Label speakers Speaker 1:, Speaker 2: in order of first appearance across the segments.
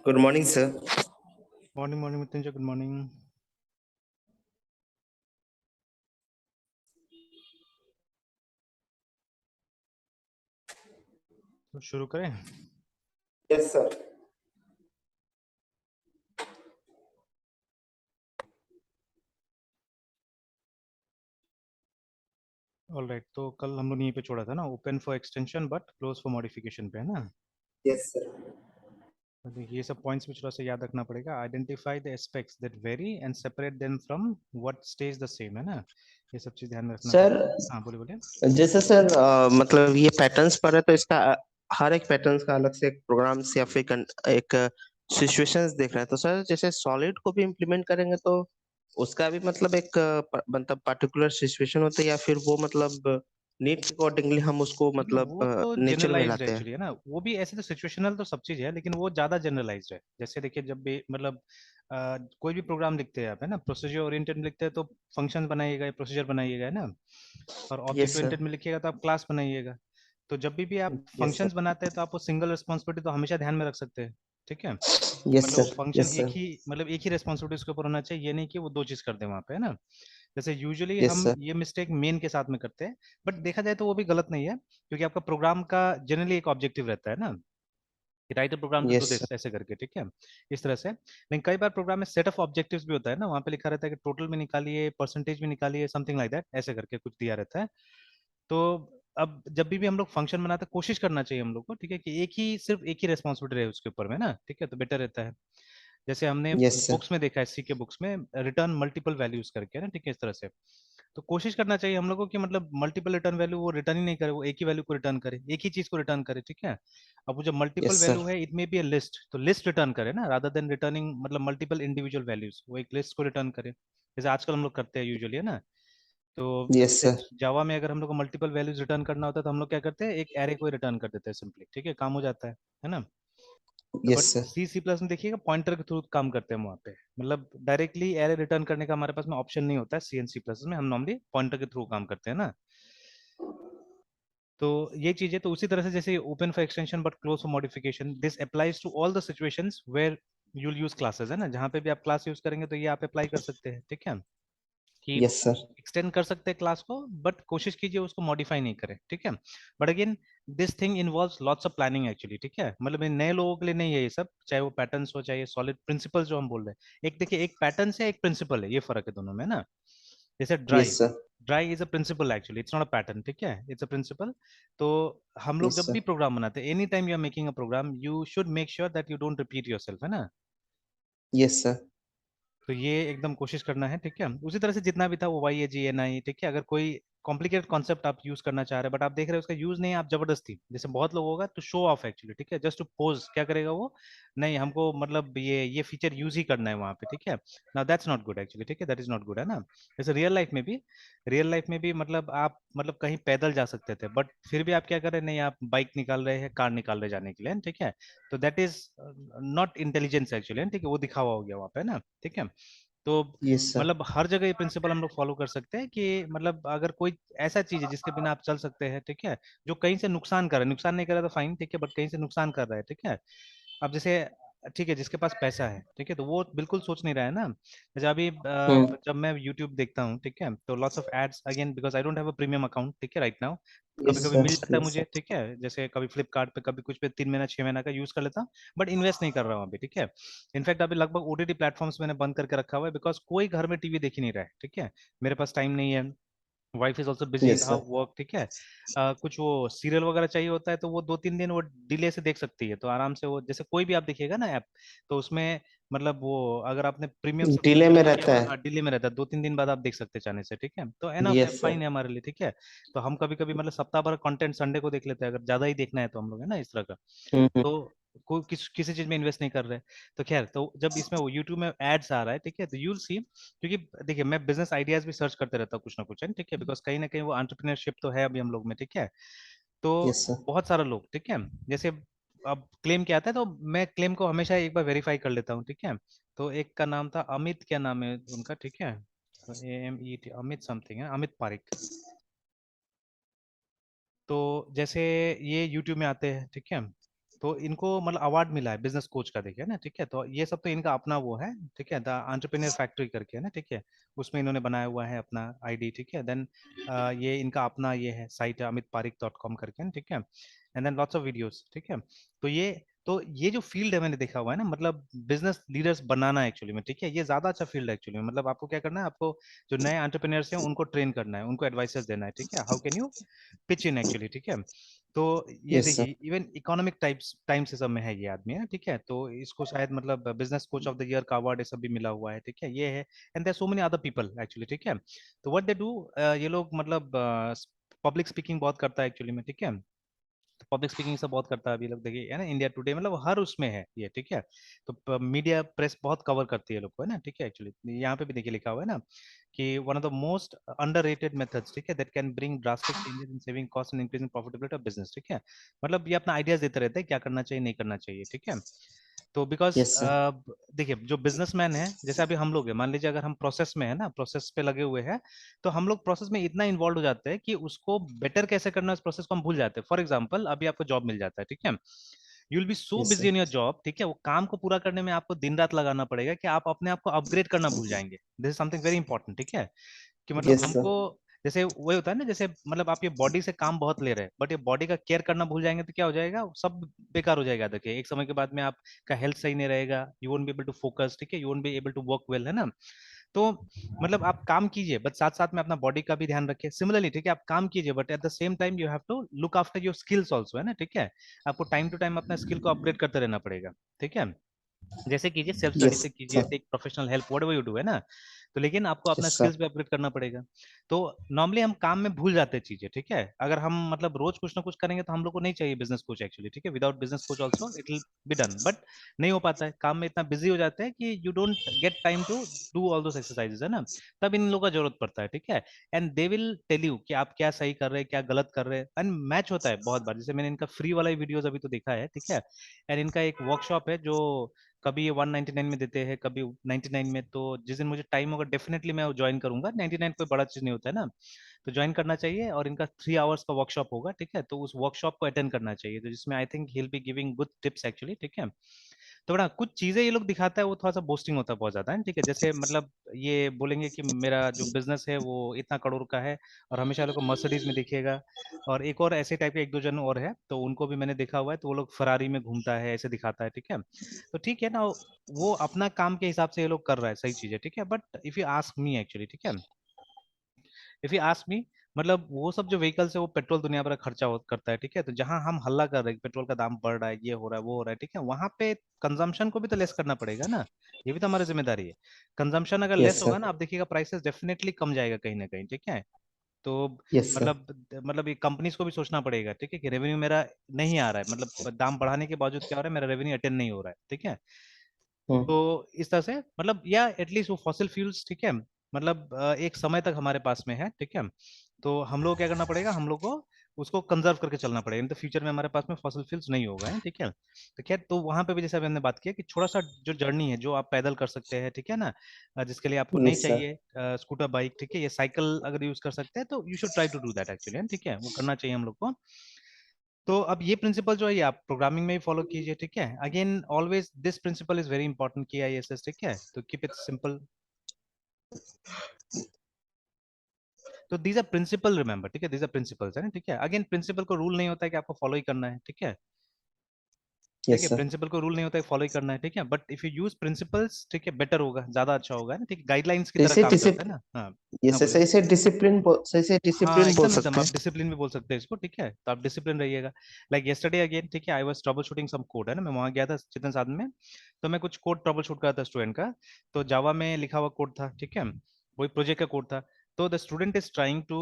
Speaker 1: Good morning, sir.
Speaker 2: Morning, Mrityunjay. Good morning. तो शुरू करें?
Speaker 1: Yes, sir.
Speaker 2: ऑल राइट, तो कल हम लोग यहीं पे छोड़ा था ना, open for extension but close for modification पे, है ना?
Speaker 1: Yes, sir.
Speaker 2: तो ये सब पॉइंट्स भी थोड़ा सा याद रखना पड़ेगा। Identify the aspects that very and separate them from what stage the same, है ना? ये सब चीज ध्यान में रखना
Speaker 1: सर,
Speaker 2: पड़ेगा। हाँ, बोलिए बोलिए।
Speaker 1: जैसे सर मतलब ये पैटर्न्स पर है तो इसका हर एक पैटर्न्स का अलग से एक प्रोग्राम्स या फिर एक सिचुएशंस देख रहे हैं, तो सर जैसे सॉलिड को भी इम्प्लीमेंट करेंगे तो उसका भी मतलब एक मतलब पर्टिकुलर सिचुएशन होता है या फिर वो मतलब नीड के अकॉर्डिंगली हम उसको मतलब
Speaker 2: वो तो
Speaker 1: नेचर में
Speaker 2: जनरलाइज्ड
Speaker 1: लाते हैं।
Speaker 2: एक्चुअली, है ना? वो भी ऐसे तो सिचुएशनल तो सब चीज है, लेकिन वो ज्यादा जनरलाइज्ड है। जैसे देखिए, जब भी मतलब कोई भी प्रोग्राम लिखते हैं आप, है ना, प्रोसीजर ओरिएंटेड में लिखते हैं तो फंक्शन बनाइएगा, प्रोसीजर बनाइएगा, है ना? और ऑब्जेक्ट
Speaker 1: यस सर।
Speaker 2: ओरिएंटेड में लिखिएगा तो आप क्लास बनाइएगा। तो जब भी आप
Speaker 1: यस
Speaker 2: फंक्शंस
Speaker 1: सर।
Speaker 2: बनाते हैं तो आप वो सिंगल रिस्पॉन्सिबिलिटी तो हमेशा ध्यान में रख सकते हैं, ठीक है? कि
Speaker 1: यस
Speaker 2: मतलब वो
Speaker 1: सर।
Speaker 2: फंक्शन
Speaker 1: यस
Speaker 2: एक
Speaker 1: सर।
Speaker 2: ही, मतलब एक ही रेस्पॉन्सिबिलिटी उसके ऊपर होना चाहिए, ये नहीं कि वो दो चीज कर दे वहां पे, है ना? जैसे यूजुअली
Speaker 1: यस
Speaker 2: हम
Speaker 1: सर।
Speaker 2: ये मिस्टेक मेन के साथ में करते हैं, बट देखा जाए तो वो भी गलत नहीं है, क्योंकि आपका प्रोग्राम का जनरली एक ऑब्जेक्टिव रहता है ना, कि write program to do
Speaker 1: yes
Speaker 2: this,
Speaker 1: sir.
Speaker 2: ऐसे करके, ठीक है? इस तरह से। लेकिन कई बार प्रोग्राम में सेट ऑफ ऑब्जेक्टिव्स भी होता है ना, वहां पे लिखा रहता है कि टोटल में निकालिए, परसेंटेज में निकालिए, समथिंग लाइक दैट, ऐसे करके कुछ दिया रहता है। तो अब जब भी हम लोग फंक्शन बनाते हैं, कोशिश करना चाहिए हम लोग को, ठीक है, कि एक ही, सिर्फ एक ही रेस्पॉन्सिबिलिटी रहे उसके ऊपर में ना, ठीक है, तो बेटर रहता है। जैसे हमने
Speaker 1: यस सर।
Speaker 2: बुक्स में देखा है, सी के बुक्स में रिटर्न मल्टीपल वैल्यूज करके, ना, ठीक है, इस तरह से। तो कोशिश करना चाहिए हम लोग को कि मतलब मल्टीपल रिटर्न वैल्यू वो रिटर्न ही नहीं करे, वो एक ही वैल्यू को रिटर्न करे, एक ही चीज को रिटर्न करे, ठीक है? अब वो जब मल्टीपल
Speaker 1: यस
Speaker 2: वैल्यू
Speaker 1: सर।
Speaker 2: है, it may be a list, तो लिस्ट रिटर्न करे ना, रादर देन रिटर्निंग मतलब मल्टीपल इंडिविजुअल वैल्यूज, वो एक लिस्ट को रिटर्न करे, जैसे आजकल हम लोग करते हैं यूजुअली, है ना? तो
Speaker 1: यस
Speaker 2: जैसे
Speaker 1: सर।
Speaker 2: जावा में अगर हम लोग को मल्टीपल वैल्यूज रिटर्न करना होता है तो हम लोग क्या करते हैं, एक एरे को रिटर्न कर देते हैं सिंपली, ठीक है, काम हो जाता है ना? तो but
Speaker 1: yes sir.
Speaker 2: C C plus में देखिएगा, पॉइंटर के थ्रू काम करते हैं वहाँ पे, मतलब डायरेक्टली एरे रिटर्न करने का हमारे पास में ऑप्शन नहीं होता है। सी एन सी प्लस में हम नॉर्मली पॉइंटर के थ्रू काम करते हैं ना। तो ये चीजें तो उसी तरह से, जैसे open for extension but close for modification, this applies to all the situations where you'll use classes, है ना? जहाँ पे भी आप क्लास यूज करेंगे तो ये आप अप्लाई कर सकते हैं, ठीक है? कि
Speaker 1: यस सर।
Speaker 2: एक्सटेंड कर सकते हैं क्लास को, बट कोशिश कीजिए उसको मॉडिफाई नहीं करें, ठीक है? But again, this thing involves lots of planning actually, ठीक है? मतलब ये नए लोगों के लिए नहीं है ये सब, चाहे वो पैटर्न्स हो, चाहे सॉलिड प्रिंसिपल्स जो हम बोल रहे हैं। एक देखिए, एक पैटर्न से एक प्रिंसिपल है, ये फर्क है दोनों में ना। जैसे drive,
Speaker 1: yes sir.
Speaker 2: DRY is a principle actually, it's not a pattern, ठीक है, इट्स अ प्रिंसिपल। तो हम लोग
Speaker 1: यस
Speaker 2: जब
Speaker 1: सर।
Speaker 2: भी प्रोग्राम बनाते हैं, any time you are making a program, you should make sure that you don't repeat yourself, है ना।
Speaker 1: Yes sir.
Speaker 2: तो ये एकदम कोशिश करना है, ठीक है। उसी तरह से जितना भी था वो YAGNI, ठीक है। अगर कोई कॉम्प्लिकेटेड कॉन्सेप्ट आप यूज करना चाह रहे हैं बट आप देख रहे हो उसका यूज नहीं है, आप जबरदस्ती, जैसे बहुत लोग होगा तो शो ऑफ एक्चुअली, ठीक है, जस्ट टू पोज, क्या करेगा वो, नहीं हमको मतलब ये फीचर यूज ही करना है वहां पे, ठीक है। ना दैट्स नॉट गुड एक्चुअली, ठीक है, दैट इज नॉट गुड, है ना। जैसे रियल लाइफ में भी मतलब आप मतलब कहीं पैदल जा सकते थे बट फिर भी आप क्या कर रहे हैं, नहीं आप बाइक निकाल रहे हैं, कार निकाल रहे जाने के लिए, ठीक है। तो that is not intelligence actually, ठीक है, वो दिखावा हो गया वहां पे ना, ठीक है। तो
Speaker 1: यस सर।
Speaker 2: मतलब हर जगह ये प्रिंसिपल हम लोग फॉलो कर सकते हैं कि मतलब अगर कोई ऐसा चीज है जिसके बिना आप चल सकते हैं, ठीक है, जो कहीं से नुकसान कर रहा है, नुकसान नहीं कर रहा तो फाइन, ठीक है, बट कहीं से नुकसान कर रहा है, ठीक है। अब जैसे ठीक है, जिसके पास पैसा है, ठीक है, तो वो बिल्कुल सोच नहीं रहा है ना। जैसे अभी
Speaker 1: हम्म।
Speaker 2: जब मैं YouTube देखता हूँ, ठीक है, तो lots of ads again, because I don't have a premium account, ठीक है, राइट नाउ। कभी
Speaker 1: यस
Speaker 2: कभी मिल
Speaker 1: सर।
Speaker 2: जाता है
Speaker 1: यस
Speaker 2: मुझे,
Speaker 1: सर।
Speaker 2: ठीक है, जैसे कभी फ्लिपकार्ट पे, कभी कुछ पे 3 महीना 6 महीना का यूज कर लेता हूँ, बट इन्वेस्ट नहीं कर रहा हूँ अभी, ठीक है। इनफैक्ट अभी लगभग OTT प्लेटफॉर्म्स मैंने बंद करके रखा हुआ है, बिकॉज कोई घर में टीवी देख ही नहीं रहा है, ठीक है। मेरे पास टाइम नहीं है, wife is also busy in
Speaker 1: yes
Speaker 2: her
Speaker 1: sir.
Speaker 2: Work, ठीक है। कुछ वो सीरियल वगैरह चाहिए होता है तो वो 2-3 दिन वो डिले से देख सकती है, तो आराम से वो, जैसे कोई भी आप देखिएगा ना ऐप, तो उसमें मतलब वो अगर आपने प्रीमियम
Speaker 1: डिले
Speaker 2: सब्सक्रिप्शन
Speaker 1: में
Speaker 2: नहीं किया
Speaker 1: रहता
Speaker 2: हुआ,
Speaker 1: है।
Speaker 2: हाँ डिले में रहता है, 2-3 दिन बाद आप देख सकते हैं चाहने से, ठीक है, तो एनफ है,
Speaker 1: यस
Speaker 2: फाइन
Speaker 1: सर।
Speaker 2: है हमारे लिए, ठीक है। तो हम कभी कभी मतलब सप्ताह भर कंटेंट संडे को देख लेते हैं, अगर ज्यादा ही देखना है तो हम लोग, है ना, इस तरह का।
Speaker 1: हम्म।
Speaker 2: तो कोई किसी चीज में इन्वेस्ट नहीं कर रहे। तो खैर, तो जब इसमें वो यूट्यूब में एड्स आ रहा है, ठीक है, तो यूल सी, क्योंकि देखिए मैं बिजनेस आइडियाज भी सर्च करते रहता हूँ कुछ ना कुछ, है, ठीक है, बिकॉज कहीं ना कहीं वो एंटरप्रेन्योरशिप तो है अभी हम लोग में, ठीक है। तो
Speaker 1: यस सर।
Speaker 2: बहुत सारे लोग, ठीक है, जैसे अब क्लेम क्या आता है तो मैं क्लेम को हमेशा एक बार वेरीफाई कर लेता हूँ, ठीक है। तो एक का नाम था अमित, क्या नाम है उनका, ठीक है, AMET, अमित समथिंग है, अमित पारिक। तो जैसे ये यूट्यूब में आते हैं, ठीक है, तो इनको मतलब अवार्ड मिला है बिजनेस कोच का, देखिए ना, ठीक है, तो ये सब तो इनका अपना वो है, ठीक है, द एंटरप्रेन्योर फैक्ट्री करके, है ना, ठीक है, उसमें इन्होंने बनाया हुआ है अपना आईडी, ठीक है। देन ये इनका अपना ये है साइट है amitparik.com करके, ठीक है। And then lots of videos, ठीक है। तो ये जो फील्ड है मैंने देखा हुआ है ना, मतलब बिजनेस लीडर्स बनाना एक्चुअली में, ठीक है, ये ज्यादा अच्छा फील्ड है एक्चुअली में। मतलब आपको क्या करना है, आपको जो नए एंटरप्रेन्योर्स हैं उनको ट्रेन करना है, उनको एडवाइसेस देना है, ठीक है, how can you pitch in actually, ठीक है। तो ये
Speaker 1: यस सर।
Speaker 2: देखिए इवन इकोनॉमिक टाइप्स टाइम से सब में है ये आदमी, है, ठीक है, तो इसको शायद मतलब business coach of the year का अवार्ड ये सब भी मिला हुआ है, ठीक है, ये है। And there so many other people actually, ठीक है। तो व्हाट दे डू, ये लोग मतलब पब्लिक स्पीकिंग बहुत करता है एक्चुअली में, ठीक है। तो पब्लिक स्पीकिंग सब बहुत करता है अभी लोग, देखिए, है ना, इंडिया टुडे मतलब हर उसमें है ये, ठीक है। तो मीडिया प्रेस बहुत कवर करती है लोग को, है ना, ठीक है, एक्चुअली यहाँ पे भी देखिए लिखा हुआ है ना कि one of the most underrated methods, ठीक है, that can bring drastic changes in saving cost and increasing profitability of business, ठीक है। मतलब ये अपना आइडियाज देते रहते हैं क्या करना चाहिए नहीं करना चाहिए, ठीक है। तो बिकॉज
Speaker 1: यस सर।
Speaker 2: देखिए जो बिजनेसमैन है, जैसे अभी हम लोग हैं, मान लीजिए अगर हम प्रोसेस में है ना, प्रोसेस पे लगे हुए हैं, तो हम लोग प्रोसेस में इतना इन्वॉल्व हो जाते हैं कि उसको बेटर कैसे करना है, उस प्रोसेस को हम भूल जाते हैं। फॉर एग्जाम्पल अभी आपको जॉब मिल जाता है, ठीक है, you will B so
Speaker 1: yes
Speaker 2: busy
Speaker 1: sir.
Speaker 2: In your job, ठीक है, वो काम को पूरा करने में आपको दिन रात लगाना पड़ेगा कि आप अपने आप को अपग्रेड करना भूल जाएंगे। This is something very important, ठीक है, कि मतलब
Speaker 1: यस सर।
Speaker 2: हमको, जैसे वही होता है ना, जैसे मतलब आप ये बॉडी से काम बहुत ले रहे हैं बट ये बॉडी का केयर करना भूल जाएंगे तो क्या हो जाएगा, सब बेकार हो जाएगा। देखिए एक समय के बाद में आपका हेल्थ सही नहीं रहेगा, you won't be able to focus, ठीक है, you won't be able to work well, है ना। तो मतलब आप काम कीजिए बट साथ साथ में अपना बॉडी का भी ध्यान रखिए, सिमिलरली, ठीक है, आप काम कीजिए but at the same time you have to look after your skills also, है ना, ठीक है। आपको टाइम टू टाइम अपना स्किल को अपग्रेड करते रहना पड़ेगा, ठीक है। जैसे कीजिए सेल्फ स्टडी
Speaker 1: यस
Speaker 2: से कीजिए,
Speaker 1: sir.
Speaker 2: Take professional help, whatever you do, है ना। तो लेकिन आपको अपना
Speaker 1: यस सर।
Speaker 2: स्किल्स भी अपग्रेड करना पड़ेगा। तो नॉर्मली हम काम में भूल जाते हैं चीजें, ठीक है, अगर हम मतलब रोज कुछ ना कुछ करेंगे तो हम लोग को नहीं चाहिए बिजनेस कोच एक्चुअली, ठीक है, without business coach also it will be done, but नहीं हो पाता है, काम में इतना बिजी हो जाते हैं कि you don't get time to do all those exercises, है ना। तब इन लोगों का जरूरत पड़ता है, ठीक है। And they will tell you कि आप क्या सही कर रहे हैं क्या गलत कर रहे हैं, एंड मैच होता है बहुत बार, जैसे मैंने इनका फ्री वाला वीडियोस अभी तो देखा है, ठीक है। एंड इनका एक वर्कशॉप है जो कभी ये 199 में देते हैं, कभी 99 में, तो जिस दिन मुझे टाइम होगा डेफिनेटली मैं ज्वाइन करूंगा, 99 कोई बड़ा चीज नहीं होता है ना। तो ज्वाइन करना चाहिए, और इनका 3 आवर्स का वर्कशॉप होगा, ठीक है, तो उस वर्कशॉप को अटेंड करना चाहिए, तो जिसमें I think he will be giving good tips actually, ठीक है। तो बड़ा कुछ चीजें ये लोग दिखाता है वो थोड़ा सा बोस्टिंग होता है बहुत ज्यादा, है, ठीक है, जैसे मतलब ये बोलेंगे कि मेरा जो बिजनेस है वो इतना करोड़ का है, और हमेशा लोग को मर्सिडीज में दिखेगा। और एक और ऐसे टाइप के एक दो जन और है तो उनको भी मैंने देखा हुआ है, तो वो लोग फरारी में घूमता है ऐसे दिखाता है, ठीक है। तो ठीक है ना, वो अपना काम के हिसाब से ये लोग कर रहा है, सही चीज है, ठीक है, but if you ask me actually, ठीक है, इफ यू आस्क मी, मतलब वो सब जो व्हीकल्स है वो पेट्रोल दुनिया भर का खर्चा करता है, ठीक है। तो जहां हम हल्ला कर रहे हैं कि पेट्रोल का दाम बढ़ रहा है, ये हो रहा है, वो हो रहा है, ठीक है, वहां पे कंजम्पशन को भी तो लेस करना पड़ेगा ना, ये भी तो हमारी जिम्मेदारी है। कंजम्पशन अगर लेस
Speaker 1: यस
Speaker 2: होगा
Speaker 1: सर।
Speaker 2: ना, आप देखिएगा प्राइसेस डेफिनेटली कम जाएगा कहीं ना कहीं, ठीक है। तो
Speaker 1: यस सर।
Speaker 2: मतलब ये कंपनीज को भी सोचना पड़ेगा, ठीक है, कि रेवेन्यू मेरा नहीं आ रहा है, मतलब दाम बढ़ाने के बावजूद क्या हो रहा है, मेरा रेवेन्यू अटेंड नहीं हो रहा है, ठीक है।
Speaker 1: हम्म।
Speaker 2: तो इस तरह से मतलब या एटलीस्ट वो फॉसिल फ्यूल्स, ठीक है, मतलब एक समय तक हमारे पास में है, ठीक है। तो हम लोग क्या करना पड़ेगा, हम लोग को उसको कंजर्व करके चलना पड़ेगा, नहीं तो फ्यूचर में हमारे पास में फॉसिल फ्यूल्स नहीं होगा, है, ठीक है। तो खैर, तो वहां पे भी जैसे अभी हमने बात किया कि थोड़ा सा जो जर्नी है जो आप पैदल कर सकते हैं, ठीक है ना, जिसके लिए आपको नहीं
Speaker 1: यस सर।
Speaker 2: चाहिए स्कूटर बाइक, ठीक है, ये साइकिल अगर यूज कर सकते हैं तो you should try to do that actually, ठीक है, वो करना चाहिए हम लोग को। तो अब ये प्रिंसिपल जो है ये आप प्रोग्रामिंग में भी फॉलो कीजिए, ठीक है। Again always this principle is very important की आईएसएस, ठीक है, तो कीप इट सिंपल। तो दीज आर प्रिंसिपल, रिमेंबर, ठीक है, दीज आर प्रिंसिपल्स है ना, ठीक है। अगेन प्रिंसिपल को रूल नहीं होता है कि आपको फॉलो ही करना है, ठीक है। ठीक है,
Speaker 1: यस सर।
Speaker 2: प्रिंसिपल को रूल नहीं होता है फॉलो ही करना है, ठीक है, but if you use principles, ठीक है, बेटर होगा, ज्यादा अच्छा होगा, है ना, ठीक है, गाइडलाइंस की
Speaker 1: तो
Speaker 2: तरह
Speaker 1: इसे
Speaker 2: काम करता है ना, हाँ। हाँ
Speaker 1: यस
Speaker 2: बोले।
Speaker 1: सर, इसे डिसिप्लिन इसे
Speaker 2: हाँ
Speaker 1: डिसिप्लिन बोल
Speaker 2: एकदम एकदम,
Speaker 1: सकते
Speaker 2: आप
Speaker 1: हैं।
Speaker 2: डिसिप्लिन भी बोल सकते हैं इसको, ठीक है, तो आप डिसिप्लिन रहिएगा। लाइक यस्टरडे अगेन, ठीक है, I was troubleshooting some code, है ना, मैं वहां गया था चेतन साधन में, तो मैं कुछ कोड ट्रबल शूट कर रहा था स्टूडेंट का। तो जावा में लिखा हुआ कोड था, ठीक है, वही प्रोजेक्ट का कोड था। तो the student is trying to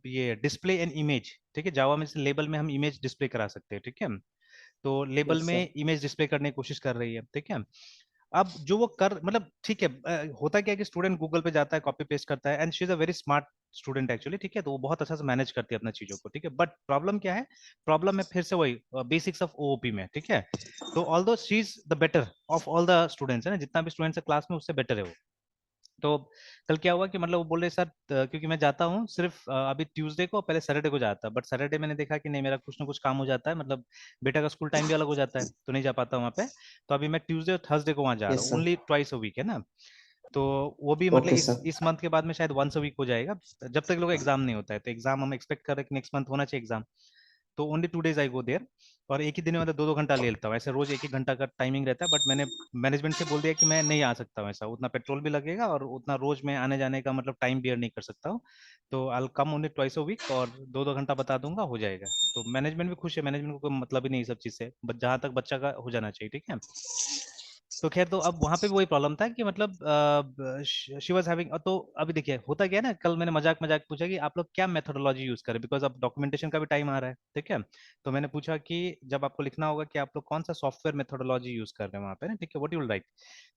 Speaker 2: ये डिस्प्ले एन इमेज, ठीक है, जावा में लेबल में हम इमेज डिस्प्ले करा सकते हैं, ठीक है। तो लेबल
Speaker 1: यस सर।
Speaker 2: में इमेज डिस्प्ले करने की कोशिश कर रही है, ठीक है। अब जो वो कर मतलब ठीक है, होता क्या है कि स्टूडेंट गूगल पे जाता है, कॉपी पेस्ट करता है, and she is a very smart student actually, ठीक है, तो वो बहुत अच्छा से मैनेज करती है अपना चीजों को, ठीक है। बट प्रॉब्लम क्या है, प्रॉब्लम है फिर से वही बेसिक्स ऑफ ओओपी में, ठीक है। तो ऑल दो she is the better of all the students, है ना, जितना भी स्टूडेंट्स है क्लास में उससे बेटर है वो। तो कल क्या हुआ कि मतलब वो बोल रहे सर, क्योंकि मैं जाता हूँ सिर्फ अभी ट्यूसडे को, पहले सैटरडे को जाता, बट सैटरडे मैंने देखा कि नहीं, मेरा कुछ ना कुछ काम हो जाता है, मतलब बेटा का स्कूल टाइम भी अलग हो जाता है, तो नहीं जा पाता वहाँ पे। तो अभी मैं ट्यूसडे और थर्सडे को वहाँ जा रहा
Speaker 1: यस
Speaker 2: हूँ,
Speaker 1: sir.
Speaker 2: Only twice a week, है ना। तो वो भी मतलब
Speaker 1: ओके सर।
Speaker 2: इस मंथ के बाद में शायद वंस अ वीक हो जाएगा, जब तक लोग एग्जाम नहीं होता है, तो एग्जाम हम एक्सपेक्ट कर रहे हैं कि नेक्स्ट मंथ होना चाहिए एग्जाम। तो only 2 days I go there, और एक ही दिन में मतलब 2-2 घंटा ले लेता हूँ, ऐसे रोज एक एक घंटा का टाइमिंग रहता है, बट मैंने मैनेजमेंट से बोल दिया कि मैं नहीं आ सकता हूँ, ऐसा उतना पेट्रोल भी लगेगा और उतना रोज में आने जाने का मतलब टाइम बियर नहीं कर सकता हूँ। तो I come only twice a week, और 2-2 घंटा बता दूंगा, हो जाएगा। तो मैनेजमेंट भी खुश है, मैनेजमेंट को कोई मतलब ही नहीं सब चीज से, बट जहां तक बच्चा का हो जाना चाहिए, ठीक है। तो खैर, तो अब वहां पे भी वही प्रॉब्लम था कि मतलब शी वाज हैविंग, तो अभी देखिए होता क्या है ना, कल मैंने मजाक मजाक पूछा कि आप लोग क्या मेथोडोलॉजी यूज करें, बिकॉज अब डॉक्यूमेंटेशन का भी टाइम आ रहा है, ठीक है। तो मैंने पूछा कि जब आपको लिखना होगा कि आप लोग कौन सा सॉफ्टवेयर मेथोडोलॉजी यूज कर रहे हैं वहां पे ना, ठीक है, व्हाट यू विल राइट।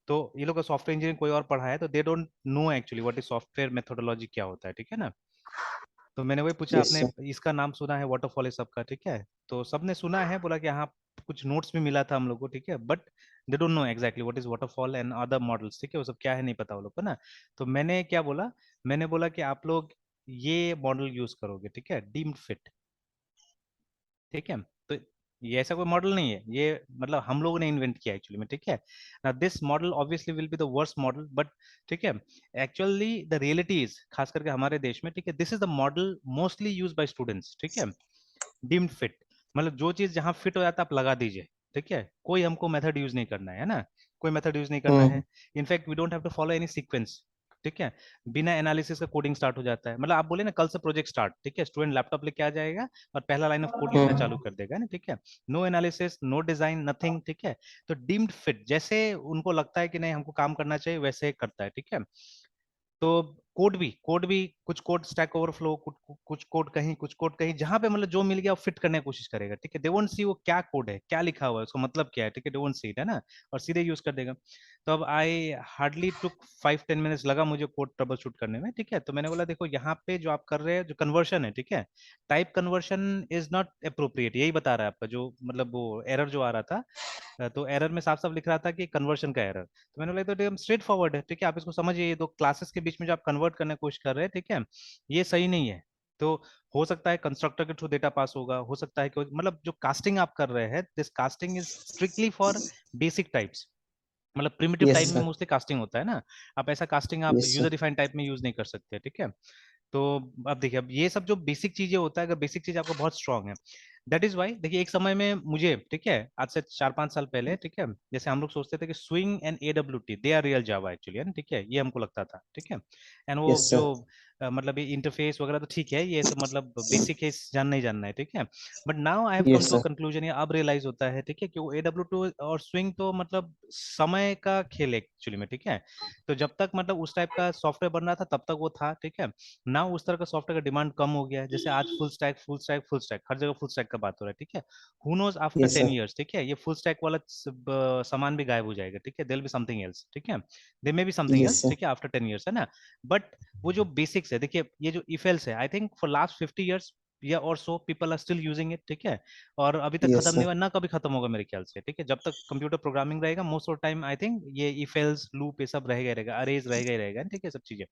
Speaker 2: तो ये लोग का सॉफ्टवेयर इंजीनियरिंग कोई और पढ़ा है, तो they don't know actually what is software methodology क्या होता है, ठीक है ना। तो मैंने वही पूछा,
Speaker 1: यस
Speaker 2: आपने
Speaker 1: सर।
Speaker 2: इसका नाम सुना है वाटरफॉल है सबका, ठीक है। तो सबने सुना है, बोला कि हाँ, कुछ नोट्स भी मिला था हम लोग को, ठीक है, but they don't know exactly what is waterfall and other models, ठीक है, वो सब क्या है नहीं पता वो लोग को ना। तो मैंने क्या बोला, मैंने बोला कि आप लोग ये मॉडल यूज करोगे, ठीक है, डीम्ड फिट, ठीक है। तो ये ऐसा कोई मॉडल नहीं है, ये मतलब हम लोगों ने इन्वेंट किया एक्चुअली में, ठीक है ना। This model obviously will be the worst model, but ठीक है, एक्चुअली द रियलिटी इज, खास करके हमारे देश में, ठीक है, this is the model mostly use by students, ठीक है। डीम्ड फिट, मतलब जो चीज जहां फिट हो जाता है आप लगा दीजिए, ठीक है, कोई हमको मेथड यूज नहीं करना है ना, कोई मेथड यूज नहीं करना है।
Speaker 1: Hmm.
Speaker 2: In fact we don't have to follow any sequence, ठीक है। बिना एनालिसिस का कोडिंग स्टार्ट हो जाता है, मतलब आप बोले ना कल से प्रोजेक्ट स्टार्ट, ठीक है, स्टूडेंट लैपटॉप लेके आ जाएगा और पहला लाइन ऑफ कोड लिखना चालू कर देगा ना, ठीक है। No analysis, no design, nothing, ठीक है। तो डीम्ड फिट, जैसे उनको लगता है कि नहीं हमको काम करना चाहिए वैसे करता है, ठीक है। तो कोड भी कुछ कोड स्टैक ओवरफ्लो, कुछ कोड कहीं, कुछ कोड कहीं, जहां पे मतलब जो मिल गया वो फिट करने की कोशिश करेगा, ठीक है। दे वोंट सी वो क्या कोड है, क्या लिखा हुआ है, उसका मतलब क्या है, ठीक है, दे वोंट सी इट, है ना, और सीधे यूज कर देगा। तो अब आई हार्डली टुक 5-10 मिनट्स लगा मुझे कोड ट्रबल शूट करने में, ठीक है। तो मैंने बोला देखो यहाँ पे जो आप कर रहे हैं, जो कन्वर्शन है, ठीक है, type conversion is not appropriate, यही बता रहा है आपका जो मतलब वो एरर जो आ रहा था। तो एरर में साफ साफ लिख रहा था कि कन्वर्शन का एरर। तो मैंने बोला तो एकदम स्ट्रेट फॉरवर्ड है, ठीक है, आप इसको समझिए, ये दो क्लासेस के बीच में जो आप कन्वर्ट करने की कोशिश कर रहे हैं, ठीक है, ये सही नहीं है। तो हो सकता है कंस्ट्रक्टर के थ्रू डेटा पास होगा, हो सकता है कि मतलब जो कास्टिंग आप कर रहे हैं, this casting is strictly for basic types, मतलब प्रिमिटिव
Speaker 1: यस
Speaker 2: टाइप में
Speaker 1: सर।
Speaker 2: मोस्टली कास्टिंग होता है ना। आप ऐसा कास्टिंग आप
Speaker 1: yes
Speaker 2: user
Speaker 1: sir.
Speaker 2: Defined type में यूज नहीं कर सकते, ठीक है। तो अब देखिए, अब ये सब जो बेसिक चीजें होता है, अगर बेसिक चीज आपका बहुत स्ट्रांग है, दैट इज वाई देखिए एक समय में मुझे, ठीक है, आज से 4-5 साल पहले, ठीक है, जैसे हम लोग सोचते थे कि swing and AWT they are real Java actually, है ना, ठीक है, ये हमको लगता था, ठीक है। एंड वो
Speaker 1: यस
Speaker 2: जो
Speaker 1: सर।
Speaker 2: मतलब ये इंटरफेस वगैरह तो ठीक है, ये सब मतलब बेसिक है, जानना ही जानना है, ठीक है। But now I have come
Speaker 1: yes
Speaker 2: to
Speaker 1: sir.
Speaker 2: Conclusion, या अब रियलाइज होता है, ठीक है, कि वो AW2 और स्विंग तो मतलब समय का खेल है एक्चुअली में, ठीक है। तो जब तक मतलब उस टाइप का सॉफ्टवेयर बन रहा था तब तक वो था, ठीक है। नाउ उस तरह का सॉफ्टवेयर का डिमांड कम हो गया है, जैसे आज full stack full stack full stack, हर जगह फुल स्टैक का बात हो रहा है, ठीक है। Who knows after
Speaker 1: yes
Speaker 2: 10
Speaker 1: sir.
Speaker 2: Years, ठीक है, ये फुल स्टैक वाला सामान भी गायब हो जाएगा, ठीक है, देयर बी समथिंग एल्स, ठीक है, they may be something
Speaker 1: yes
Speaker 2: else,
Speaker 1: sir.
Speaker 2: ठीक है, आफ्टर 10 इयर्स, है ना। बट वो जो बेसिक्स है, देखिए ये जो इफ एल्स है, I think for last 50 years या और so people are still using it, ठीक है। और अभी तक
Speaker 1: यस
Speaker 2: खत्म नहीं
Speaker 1: सर।
Speaker 2: हुआ, ना कभी खत्म होगा मेरे ख्याल से, ठीक है, जब तक कंप्यूटर प्रोग्रामिंग रहेगा most of time, I think ये इफ एल्स लूप ये सब रहेगा ही रहेगा, अरेज रहेगा ही रहेगा, ठीक है, सब चीजें।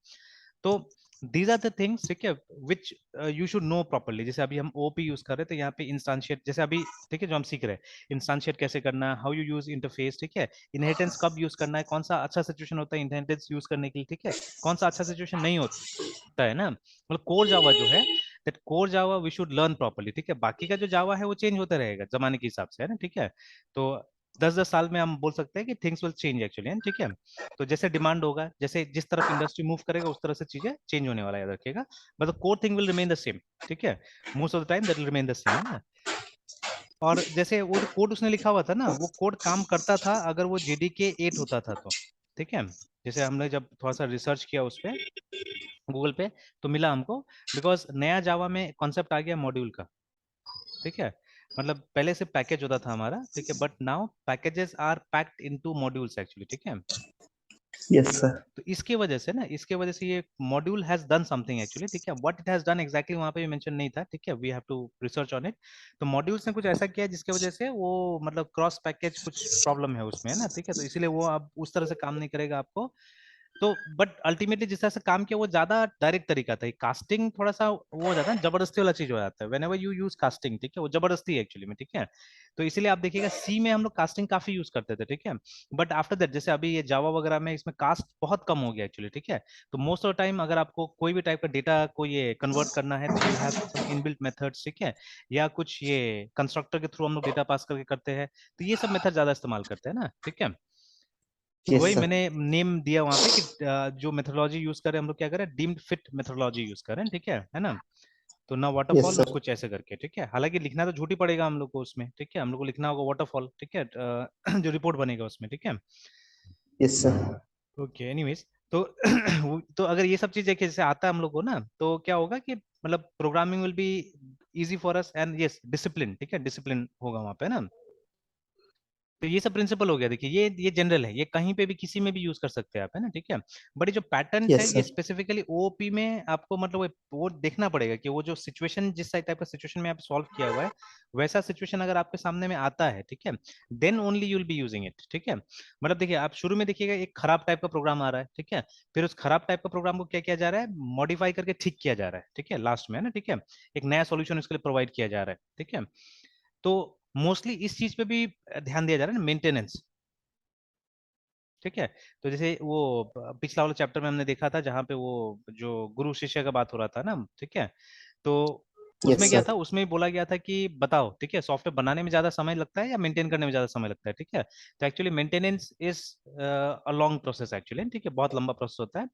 Speaker 2: तो दीज आर द थिंग्स, ठीक है, which you should know properly. जैसे अभी हम ओपी यूज कर रहे हैं, तो यहाँ पे इंस्टांशिएट, जैसे अभी ठीक है जो हम सीख रहे हैं, इंस्टांशिएट कैसे करना है, हाउ यू यूज इंटरफेस, ठीक है, इनहेरिटेंस कब यूज करना है, कौन सा अच्छा सिचुएशन होता है इनहेरिटेंस यूज करने के लिए, ठीक है, कौन सा अच्छा सिचुएशन नहीं होता है ना। मतलब कोर जावा जो है, that core Java we should learn properly, ठीक है। बाकी का जो जावा है वो चेंज होता रहेगा जमाने के हिसाब से, है ना, ठीक है। तो 10-10 साल में हम बोल सकते हैं कि थिंग्स विल चेंज एक्चुअली, ठीक है। तो जैसे डिमांड होगा, जैसे जिस तरफ इंडस्ट्री मूव करेगा उस तरह से चीजें चेंज होने वाला है, याद रखिएगा। But the core thing will remain the same, ठीक है, most of the time that will remain the same, है ना। और जैसे वो जो कोड उसने लिखा हुआ था ना, वो कोड काम करता था अगर वो JDK 8 होता था तो, ठीक है। जैसे हमने जब थोड़ा सा रिसर्च किया उस पे गूगल पे, तो मिला हमको, बिकॉज नया जावा में कॉन्सेप्ट आ गया मॉड्यूल का, ठीक है। मतलब पहले से पैकेज होता था हमारा, ठीक है, but now packages are packed into modules actually, ठीक है।
Speaker 1: Yes sir.
Speaker 2: तो इसके वजह से ना, इसके वजह से ये module has done something actually, ठीक है, what it has done exactly वहां पे भी मेंशन नहीं था, ठीक है, we have to research on it. तो मॉड्यूल्स ने कुछ ऐसा किया जिसके वजह से वो मतलब क्रॉस पैकेज कुछ प्रॉब्लम है उसमें, है ना, ठीक है, तो इसीलिए वो अब उस तरह से काम नहीं करेगा आपको। तो बट अल्टीमेटली जिस तरह से काम किया वो ज्यादा डायरेक्ट तरीका था, कास्टिंग थोड़ा सा वो हो जाता है ना, जबरदस्ती वाला चीज हो जाता है, व्हेनेवर यू यूज कास्टिंग, ठीक है, वो जबरदस्ती है एक्चुअली में, ठीक है। तो इसीलिए आप देखिएगा सी में हम लोग कास्टिंग काफी यूज करते थे, ठीक है। बट आफ्टर दैट जैसे अभी ये जावा वगैरह में इसमें कास्ट बहुत कम हो गया एक्चुअली, ठीक है। तो मोस्ट ऑफ टाइम अगर आपको कोई भी टाइप का डेटा को ये कन्वर्ट करना है, तो you have some inbuilt methods, ठीक है, या कुछ ये कंस्ट्रक्टर के थ्रू हम लोग डेटा पास करके करते हैं, तो ये सब मेथड ज्यादा इस्तेमाल करते हैं ना, ठीक है। तो
Speaker 1: यस
Speaker 2: वही
Speaker 1: सर।
Speaker 2: मैंने नेम दिया वहां पे कि जो मेथोडोलॉजी यूज करें हम लोग, क्या करें, डीम्ड फिट मेथोडोलॉजी यूज करें, ठीक है ना। तो ना
Speaker 1: यस
Speaker 2: वाटरफॉल ना
Speaker 1: सर।
Speaker 2: कुछ ऐसे करके, ठीक है, हालांकि लिखना तो झूठ ही पड़ेगा हम लोग को उसमें, ठीक है, हम लोग को लिखना होगा वाटरफॉल, ठीक है, जो रिपोर्ट बनेगा उसमें, ठीक है।
Speaker 1: Yes sir.
Speaker 2: ओके एनीवेज, तो तो अगर ये सब चीजें जैसे आता है हम लोग को ना, तो क्या होगा कि मतलब programming will be easy for us, and yes discipline, ठीक है, डिसिप्लिन होगा वहां पे ना। तो ये सब प्रिंसिपल हो गया, देखिए ये जनरल है, ये कहीं पे भी किसी में भी यूज कर सकते हैं आप, है ना, ठीक है। बट ये जो पैटर्न्स है
Speaker 1: यस
Speaker 2: ये
Speaker 1: सर।
Speaker 2: स्पेसिफिकली ओओपी में आपको मतलब वो देखना पड़ेगा कि वो जो सिचुएशन जिस टाइप का सिचुएशन में आप सॉल्व किया हुआ है, वैसा सिचुएशन अगर आपके सामने में आता है, ठीक है, then only you will be using it, ठीक है। मतलब देखिए आप शुरू में देखिएगा एक खराब टाइप का प्रोग्राम आ रहा है, ठीक है, फिर उस खराब टाइप का प्रोग्राम को क्या किया जा रहा है, मॉडिफाई करके ठीक किया जा रहा है, ठीक है, लास्ट में, है ना, ठीक है, एक नया सॉल्यूशन उसके लिए प्रोवाइड किया जा रहा है, ठीक है। तो मोस्टली इस चीज पे भी ध्यान दिया जा रहा है ना, मेंटेनेंस, ठीक है। तो जैसे वो पिछला वाला चैप्टर में हमने देखा था जहाँ पे वो जो गुरु शिष्य का बात हो रहा था ना, ठीक है। तो उसमें
Speaker 1: यस
Speaker 2: क्या
Speaker 1: सर।
Speaker 2: था, उसमें बोला गया था कि बताओ, ठीक है, सॉफ्टवेयर बनाने में ज्यादा समय लगता है या मेंटेन करने में ज्यादा समय लगता है, ठीक है। तो actually maintenance is a long process actually, ठीक है, बहुत लंबा प्रोसेस होता है।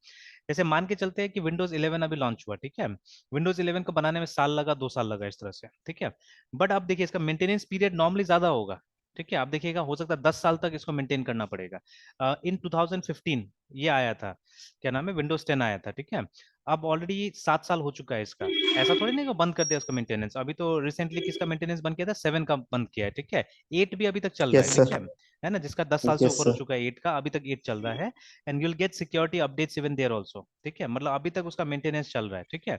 Speaker 2: जैसे मान के चलते हैं कि विंडोज 11 अभी लॉन्च हुआ, ठीक है, विंडोज 11 को बनाने में साल लगा, 2 साल लगा, इस तरह से, ठीक है। बट आप देखिए इसका मेंटेनेंस पीरियड नॉर्मली ज्यादा होगा, ठीक है, आप देखिएगा हो सकता है 10 साल तक इसको मेंटेन करना पड़ेगा। इन 2015 ये आया था, क्या नाम है, विंडोज 10 आया था, ठीक है। अब ऑलरेडी 7 साल हो चुका है इसका, ऐसा थोड़ी नहीं कि बंद कर दिया उसका मेंटेनेंस, अभी तो रिसेंटली किसका मेंटेनेंस बंद किया था, 7 का बंद किया है, ठीक है। 8 भी अभी तक चल रहा है,
Speaker 1: यस
Speaker 2: ठीक
Speaker 1: सर।
Speaker 2: है ना, जिसका 10 साल से
Speaker 1: यस
Speaker 2: ऊपर हो
Speaker 1: सर।
Speaker 2: चुका है 8 का, अभी तक 8 चल रहा है। And you'll get security updates even there also, ठीक है, मतलब अभी तक उसका मेंटेनेंस चल रहा है, ठीक है।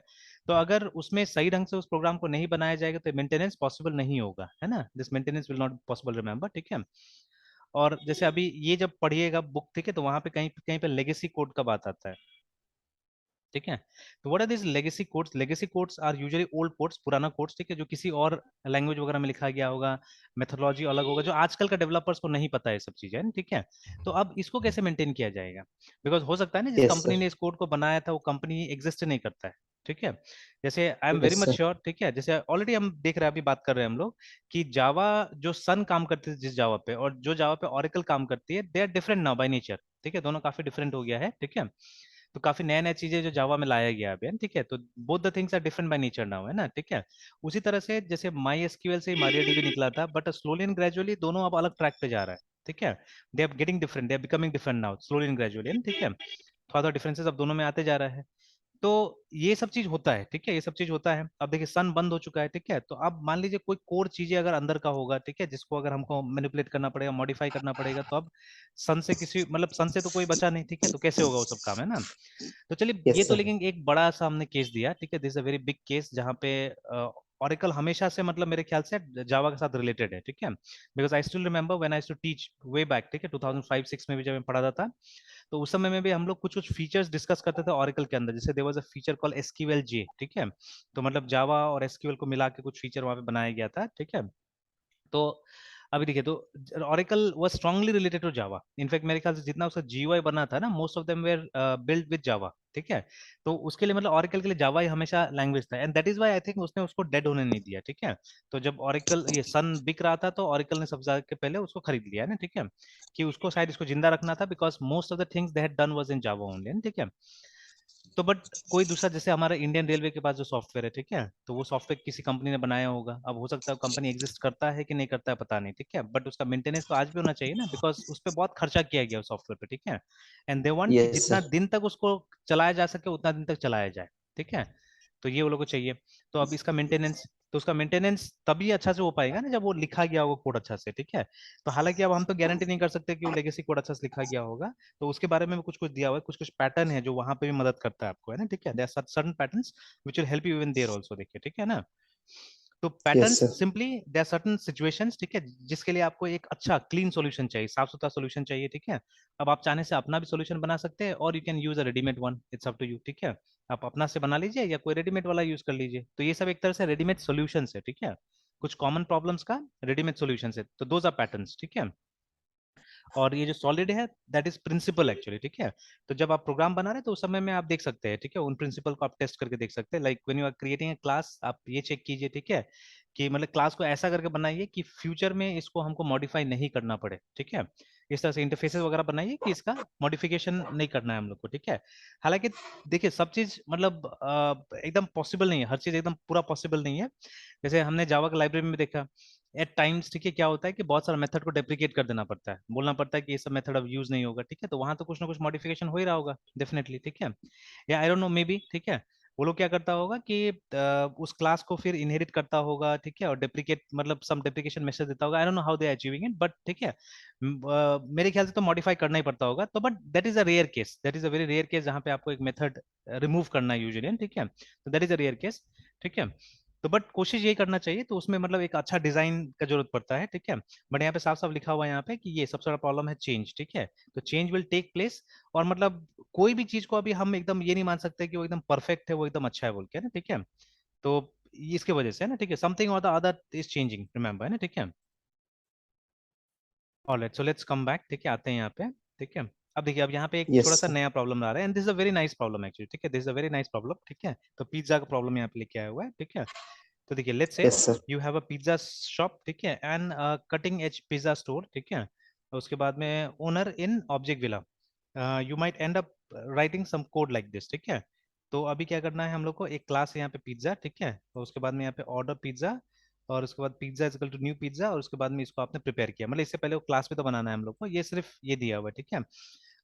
Speaker 2: तो अगर उसमें सही ढंग से उस प्रोग्राम को नहीं बनाया जाएगा तो मेंटेनेंस पॉसिबल नहीं होगा, है ना, this maintenance will not possible, remember, ठीक है। और जैसे अभी ये जब पढ़िएगा बुक, ठीक है, तो वहां पे कहीं कहीं पे लेगेसी कोड का बात आता है, ठीक है। तो what are this legacy codes, legacy codes are usually old codes, पुराना कोड्स, ठीक है, जो किसी और लैंग्वेज वगैरह में लिखा गया होगा, मेथोडोलॉजी अलग होगा, जो आजकल का डेवलपर्स को नहीं पता है सब चीजें, ठीक है। तो अब इसको कैसे मेंटेन किया जाएगा, बिकॉज हो सकता है ना जिस
Speaker 1: यस
Speaker 2: कंपनी
Speaker 1: सर।
Speaker 2: ने इस कोड को बनाया था वो कंपनी एग्जिस्ट नहीं करता है, ठीक है। जैसे I am very
Speaker 1: yes
Speaker 2: much
Speaker 1: sir.
Speaker 2: Sure, ठीक है, जैसे ऑलरेडी हम देख रहे हैं, अभी बात कर रहे हैं हम लोग कि जावा जो सन काम करती है जिस जावा पे, और जो जावा पे ऑरेकल काम करती है, they are different now by nature, ठीक है, दोनों काफी डिफरेंट हो गया है, ठीक है। तो काफी नया नया चीजें जो जावा में लाया गया अभी है, ठीक है। तो both the things are different by nature now, है ना, ठीक है। उसी तरह से जैसे माई एसक्यूएल से मारियाडीबी निकला था, बट स्लोली एंड ग्रेजुअली दोनों अब अलग ट्रैक पे जा रहा है, ठीक है। They are getting different, they are becoming different now slowly and gradually, ठीक है। थोड़ा थोड़ा डिफरेंसेस अब दोनों में आते जा रहा है। तो ये सब चीज होता है, ठीक है, ये सब चीज होता है। अब देखिए सन बंद हो चुका है, ठीक है। तो अब मान लीजिए कोई कोर चीजें अगर अंदर का होगा, ठीक है, जिसको अगर हमको मैनिपुलेट करना पड़ेगा, मॉडिफाई करना पड़ेगा, तो अब सन से किसी मतलब सन से तो कोई बचा नहीं, ठीक है। तो कैसे होगा वो सब काम, है ना। तो चलिए ये
Speaker 1: यस
Speaker 2: तो
Speaker 1: सर।
Speaker 2: लेकिन एक बड़ा सा हमने केस दिया, ठीक है। This a very big case जहाँ पे ऑरेकल हमेशा से मतलब मेरे ख्याल से जावा के साथ रिलेटेड है, ठीक है। Because I still remember when I used to teach way back, ठीक है, 2005-6 में भी जब मैं पढ़ाता था, तो उस समय में भी हम लोग कुछ कुछ फीचर्स डिस्कस करते थे ऑरेकल के अंदर। जैसे there was a feature call SQL J, ठीक है। तो मतलब जावा और एसक्यूएल को मिला के कुछ फीचर वहां पे बनाया गया था, ठीक है। तो अभी देखिए, तो Oracle was strongly related to Java. In fact मेरे ख्याल से जितना उसका जीयूआई बना था ना, most of them were build with Java, ठीक है। तो उसके लिए मतलब ऑरेकल के लिए जावा ही हमेशा लैंग्वेज था, and that is why I think उसने उसको डेड होने नहीं दिया, ठीक है। तो जब ऑरेकल ये सन बिक रहा था, तो ऑरेकल ने सबसे ज्यादा के पहले उसको खरीद लिया है ना, ठीक है, कि उसको शायद इसको जिंदा रखना था, because most of the things they had done was in Java only, ठीक है। तो बट कोई दूसरा, जैसे हमारा इंडियन रेलवे के पास जो सॉफ्टवेयर है, ठीक है, तो वो सॉफ्टवेयर किसी कंपनी ने बनाया होगा। अब हो सकता है कंपनी एग्जिस्ट करता है कि नहीं करता है पता नहीं, ठीक है, बट उसका मेंटेनेंस तो आज भी होना चाहिए ना, बिकॉज उस पर बहुत खर्चा किया गया सॉफ्टवेयर पे, ठीक है। एंड दे वांट कि
Speaker 1: यस
Speaker 2: जितना
Speaker 1: सर।
Speaker 2: दिन तक उसको चलाया जा सके उतना दिन तक चलाया जाए, ठीक है। तो ये वो लोग को चाहिए। तो अब इसका मेंटेनेंस, तो उसका मेंटेनेंस तभी अच्छा से हो पाएगा ना जब वो लिखा गया होगा कोड अच्छा से, ठीक है। तो हालांकि अब हम तो गारंटी नहीं कर सकते कि वो लेगेसी कोड अच्छा से लिखा गया होगा। तो उसके बारे में भी कुछ कुछ दिया हुआ है, कुछ कुछ पैटर्न है जो वहां पे भी मदद करता है आपको, है ना, ठीक है। There are certain patterns which will help you even there also, देखिए, ठीक है ना। तो
Speaker 1: yes
Speaker 2: patterns
Speaker 1: sir.
Speaker 2: Simply there are certain situations, ठीक है, जिसके लिए आपको एक अच्छा क्लीन सॉल्यूशन चाहिए, साफ सुथरा सॉल्यूशन चाहिए, ठीक है। अब आप चाहने से अपना भी सॉल्यूशन बना सकते हैं, और you can use a readymade one, it's up to you, ठीक है। आप अपना से बना लीजिए या कोई रेडीमेड वाला यूज कर लीजिए। तो ये सब एक तरह से रेडीमेड सॉल्यूशंस है, ठीक है, कुछ कॉमन प्रॉब्लम्स का रेडीमेड सॉल्यूशंस है। तो दोज आर पैटर्न्स, ठीक है। और ये जो सॉलिड है दैट इज प्रिंसिपल एक्चुअली, ठीक है। तो जब आप प्रोग्राम बना रहे हैं तो उस समय में आप देख सकते हैं, ठीक है, उन प्रिंसिपल को आप टेस्ट करके देख सकते हैं। Like when you are creating a class, आप ये चेक कीजिए, ठीक है, कि मतलब क्लास को ऐसा करके बनाइए कि फ्यूचर में इसको हमको मॉडिफाई नहीं करना पड़े, ठीक है। इस तरह से इंटरफेसेस वगैरह बनाइए कि इसका मॉडिफिकेशन नहीं करना है हम लोग को, ठीक है। हालांकि देखिए सब चीज मतलब एकदम पॉसिबल नहीं है, हर चीज एकदम पूरा पॉसिबल नहीं है। जैसे हमने जावा के लाइब्रेरी में देखा एट टाइम्स, ठीक है, क्या होता है कि बहुत सारा मेथड को डेप्रिकेट कर देना पड़ता है, बोलना पड़ता है कि ये सब मेथड अब यूज नहीं होगा, ठीक है। तो वहां तो कुछ ना कुछ मॉडिफिकेशन हो ही रहा होगा डेफिनेटली, ठीक है। या आई डोंट नो मे बी, ठीक है, वो लोग क्या करता होगा कि उस क्लास को फिर इनहेरिट करता होगा, ठीक है, और डेप्रिकेट मतलब सम डेप्रिकेशन मैसेज देता होगा। I don't know how they are achieving it, but ठीक है, मेरे ख्याल से तो मॉडिफाई करना ही पड़ता होगा। तो but that is a rare case, that is a very rare case जहाँ पे आपको एक मेथड रिमूव करना है यूजुअली, ठीक है। तो that is a rare case, ठीक है। तो बट कोशिश यही करना चाहिए। तो उसमें मतलब एक अच्छा डिजाइन का जरूरत पड़ता है, ठीक है। बट यहाँ पे साफ साफ लिखा हुआ है यहाँ पे कि ये सबसे बड़ा प्रॉब्लम है चेंज, ठीक है। तो चेंज विल टेक प्लेस, और मतलब कोई भी चीज को अभी हम एकदम ये नहीं मान सकते कि वो एकदम परफेक्ट है, वो एकदम अच्छा है बोल के, है ना, ठीक है। तो इसके वजह से है ना, ठीक है, समथिंग और the other is changing, remember, है ना, ठीक है। Alright, so let's come back, ठीक है, आते हैं यहाँ पे, ठीक है। अब देखिए, अब यहाँ पे एक
Speaker 1: यस
Speaker 2: थोड़ा सा
Speaker 1: सर।
Speaker 2: नया प्रॉब्लम आ रहा है, and this is a very nice problem actually, ठीक है, this is a very nice problem, ठीक है। तो पिज्जा का प्रॉब्लम यहाँ पे लेके आया हुआ है, ठीक है। तो देखिए, let's say
Speaker 1: yes sir.
Speaker 2: You have a pizza shop, ठीक है, and cutting edge pizza store, ठीक है। उसके बाद में owner in object villa, you might end up writing some code like this, ठीक है। तो अभी क्या करना है हम लोग को, एक क्लास है यहाँ पे पिज्जा, ठीक है, और उसके बाद में यहाँ पे ऑर्डर पिज्जा, और उसके बाद pizza is equal to new pizza, और उसके बाद में इसको आपने प्रिपेयर किया, मतलब इससे पहले वो क्लास में तो बनाना है हम लोग को, ये सिर्फ ये दिया हुआ है, ठीक है।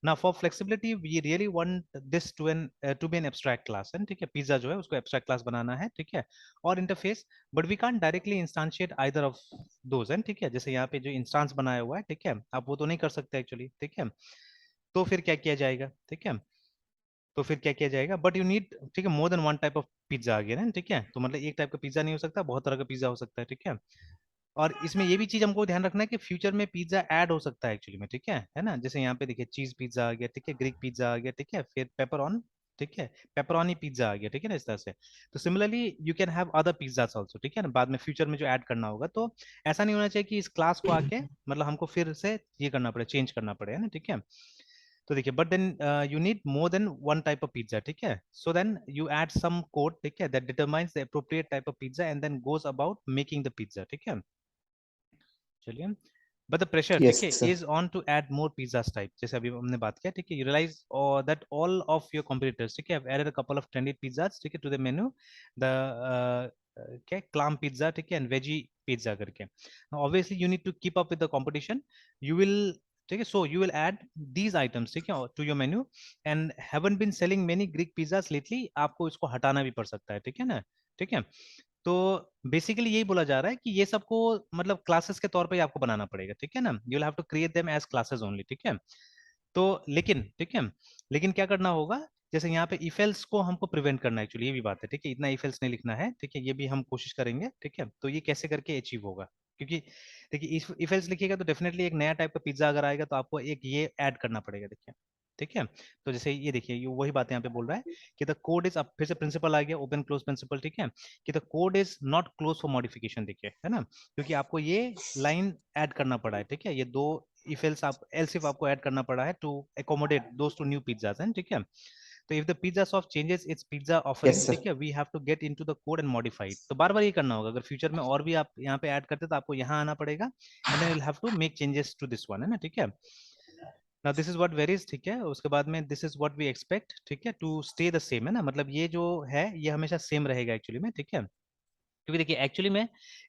Speaker 2: ना for flexibility we really want this to be an abstract class, है ठीक है। पिज्जा जो है उसको एब्स्ट्रैक्ट क्लास बनाना है, ठीक है, और interface, but we can't directly instantiate either of those, है ठीक है। जैसे यहाँ पे जो इंस्टांस बनाया हुआ है, ठीक है, आप वो तो नहीं कर सकते एक्चुअली, ठीक है। तो फिर क्या किया जाएगा, ठीक है। तो फिर क्या किया जाएगा, बट यू नीड, ठीक है, more than one type of pizza आ गया ना, ठीक है। तो मतलब एक टाइप का पिज्जा नहीं हो सकता, बहुत तरह का पिज्जा हो सकता है, ठीक है। और इसमें ये भी चीज हमको ध्यान रखना है कि फ्यूचर में पिज्जा ऐड हो सकता है एक्चुअली में, ठीक है ना। जैसे यहाँ पे देखिए चीज पिज्जा आ गया, ठीक है, ग्रीक पिज्जा आ गया, ठीक है, फिर पेपरॉन, ठीक है, पेपरॉनी पिज्जा आ गया, ठीक है ना, इस तरह से। तो similarly you can have other pizzas also, ठीक है ना, बाद में फ्यूचर में जो ऐड करना होगा। तो ऐसा नहीं होना चाहिए कि इस क्लास को आके मतलब हमको फिर से ये करना पड़े, चेंज करना पड़े, है ना, ठीक है। तो देखिए, but then you need more than one type of pizza, ठीक है। So then you add some code, ठीक है, that determines the appropriate type of pizza and then goes about making the pizza, ठीक है। चलिए, but the pressure, ठीक
Speaker 1: Yes,
Speaker 2: है,
Speaker 1: sir.
Speaker 2: is on to add more pizzas type, जैसे अभी हमने बात किया, ठीक है, you realize that all of your competitors, ठीक है, have added a couple of trendy pizzas, ठीक है, to the menu, the क्या clam pizza, ठीक है, and veggie pizza करके. Now obviously you need to keep up with the competition, you will, ठीक है, so you will add these items, ठीक है, to your menu, and haven't been selling many Greek pizzas lately, आपको इसको हटाना भी पड़ सकता है, ठीक है ना, ठीक है. तो बेसिकली यही बोला जा रहा है कि ये सबको मतलब क्लासेस के तौर पे ही आपको बनाना पड़ेगा, ठीक है ना, you will have to create them as classes only, ठीक है. तो लेकिन ठीक है, लेकिन क्या करना होगा, जैसे यहाँ पे इफेल्स को हमको प्रिवेंट करना है, एक्चुअली ये भी बात है, ठीक है, इतना इफेल्स नहीं लिखना है, ठीक है, ये भी हम कोशिश करेंगे, ठीक है. तो ये कैसे करके अचीव होगा, क्योंकि देखिए इफेल्स लिखिएगा तो डेफिनेटली एक नया टाइप का पिज्जा अगर आएगा तो आपको एक ये ऐड करना पड़ेगा, देखिए, ठीक है. तो जैसे ये देखिए, ये वही बात यहाँ पे बोल रहा है कि द कोड इज, अब फिर से प्रिंसिपल आ गया, ओपन क्लोज प्रिंसिपल, ठीक है, कि the code is not close for modification, देखिए, है ना, क्योंकि आपको ये लाइन ऐड करना पड़ा है, ठीक है, ये दो if else आप else if आपको ऐड करना पड़ा है to accommodate those two new pizzas हैं, ठीक है. तो if the pizza shop changes its pizza offering,
Speaker 1: Yes, sir.
Speaker 2: ठीक है, we have to get into the code and modify it. तो बार बार ये करना होगा, अगर फ्यूचर में और भी आप यहाँ पे ऐड करते तो आपको यहाँ आना पड़ेगा, and then you'll have to make changes to this one, है ना, ठीक है. Now this is what varies, ठीक है, उसके बाद में this is what we expect, ठीक है, to stay the same, है ना, मतलब ये जो है ये हमेशा सेम रहेगा एक्चुअली में, ठीक है. क्योंकि देखिए एक्चुअली में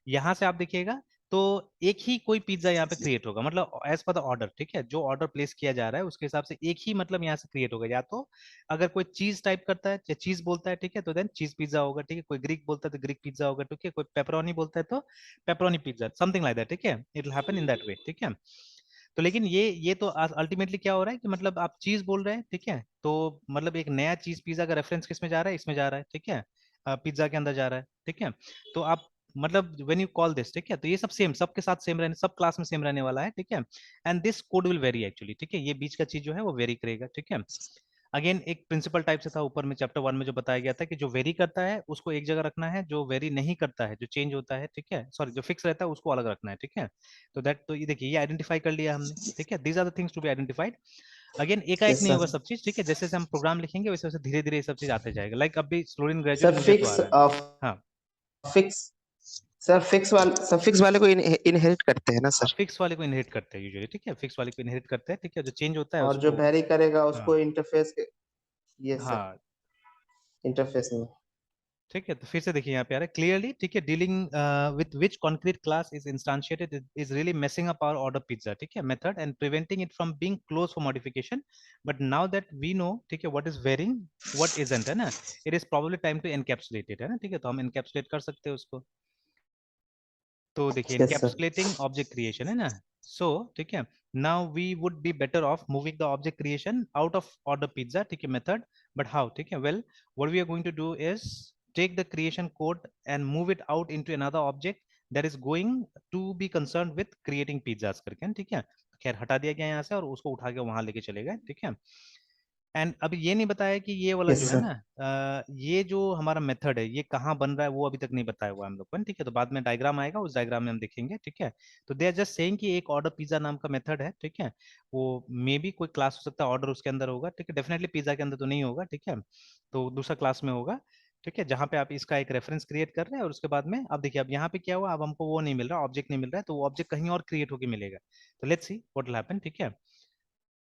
Speaker 2: यहाँ से आप देखिएगा तो एक ही कोई पिज्जा यहाँ पे क्रिएट होगा, मतलब एज पर द ऑर्डर, ठीक है, जो ऑर्डर प्लेस किया जा रहा है उसके हिसाब से एक ही मतलब यहाँ से क्रिएट होगा, या तो अगर कोई चीज टाइप करता है या चीज बोलता है, ठीक है, तो देन चीज पिज्जा होगा, ठीक है, कोई ग्रीक बोलता है तो ग्रीक पिज्जा होगा, ठीक है, कोई पेपरोनी बोलता है तो pepperoni pizza, something like that, ठीक है, it will happen in that way, ठीक है. तो लेकिन ये तो अल्टीमेटली क्या हो रहा है कि मतलब आप चीज बोल रहे हैं, ठीक है, तो मतलब एक नया चीज पिज्जा का रेफरेंस किस में जा रहा है, इसमें जा रहा है, ठीक है, पिज्जा के अंदर जा रहा है, ठीक है. तो आप मतलब व्हेन यू कॉल दिस, ठीक है, तो ये सब सेम, सबके साथ सेम रहने, सब क्लास में सेम रहने वाला है, ठीक है. And this code will very actually, ठीक है, ये बीच का चीज जो है वो वेरी करेगा, ठीक है. अगेन एक प्रिंसिपल टाइप से था ऊपर में चैप्टर 1 में जो बताया गया था कि जो वेरी करता है उसको एक जगह रखना है, जो वेरी नहीं करता है, जो चेंज होता है, ठीक है, सॉरी जो फिक्स रहता है उसको अलग रखना है, ठीक है. तो दैट, तो ये देखिए ये आइडेंटिफाई कर लिया हमने, ठीक है, these are the things to be identified. Again एकाएक
Speaker 1: Yes,
Speaker 2: नहीं
Speaker 1: sir.
Speaker 2: होगा सब चीज, ठीक है, जैसे जैसे हम प्रोग्राम लिखेंगे वैसे वैसे धीरे धीरे ये सब चीज आते जाएगा, लाइक अभी स्लो एंड
Speaker 1: Sir,
Speaker 2: ग्रेजुअली मुझे तो आ
Speaker 1: fix
Speaker 2: रहा है. हाँ.
Speaker 1: fix सर फिक्स वाले को इनहेरिट करते हैं ना
Speaker 2: हाँ
Speaker 1: सर?
Speaker 2: फिक्स वाले को इनहेरिट करते हैं यूजुअली, ठीक है, फिक्स वाले को इनहेरिट करते हैं, ठीक है, जो चेंज होता है
Speaker 1: और जो
Speaker 2: उसको.
Speaker 1: वेरी करेगा
Speaker 2: हाँ.
Speaker 1: उसको इंटरफेस के, ये सर,
Speaker 2: हाँ
Speaker 1: इंटरफेस में।
Speaker 2: ठीक है, तो फिर से देखिए यहाँ पे आ रहा है क्लियरली, ठीक है, dealing with which concrete class is instantiated is really messing up our order pizza, ठीक है, method and preventing it from being close for modification. But now that we know, ठीक है, what is varying what isn't, है ना, it is probably time to encapsulate it, है ना, ठीक है, तो हम एनकैप्सुलेट कर सकते हैं उसको. तो देखिए
Speaker 1: yes sir.
Speaker 2: Encapsulating object creation है ना. सो ठीक है, now we would be better off moving the object creation out of order pizza, ठीक है, मेथड. बट हाउ, ठीक है, well what we are going to do is take the creation code and move it out into another object that is going to be concern with creating pizzas करके, ठीक है. खैर हटा दिया गया यहाँ से और उसको उठा के वहां लेके चले गए, ठीक है. एंड अभी ये नहीं बताया कि ये वाला
Speaker 1: यस
Speaker 2: जो है
Speaker 1: सर।
Speaker 2: ना ये जो हमारा मेथड है ये कहाँ बन रहा है वो अभी तक नहीं बताया हुआ है हम लोग को, ठीक है, तो बाद में डायग्राम आएगा, उस डायग्राम में हम देखेंगे, ठीक है. तो दे आर जस्ट सेइंग कि एक ऑर्डर पिज्जा नाम का मेथड है, ठीक है, वो मे बी कोई क्लास हो सकता है, ऑर्डर उसके अंदर होगा, ठीक है, डेफिनेटली पिज्जा के अंदर तो नहीं होगा, ठीक है, तो दूसरा क्लास में होगा, ठीक है, जहां पे आप इसका एक रेफरेंस क्रिएट कर रहे हैं और उसके बाद में अब देखिए अब यहाँ पे क्या हुआ, अब हमको वो नहीं मिल रहा, ऑब्जेक्ट नहीं मिल रहा है, तो वो ऑब्जेक्ट कहीं और क्रिएट होकर मिलेगा. तो let's see what will happen, ठीक है.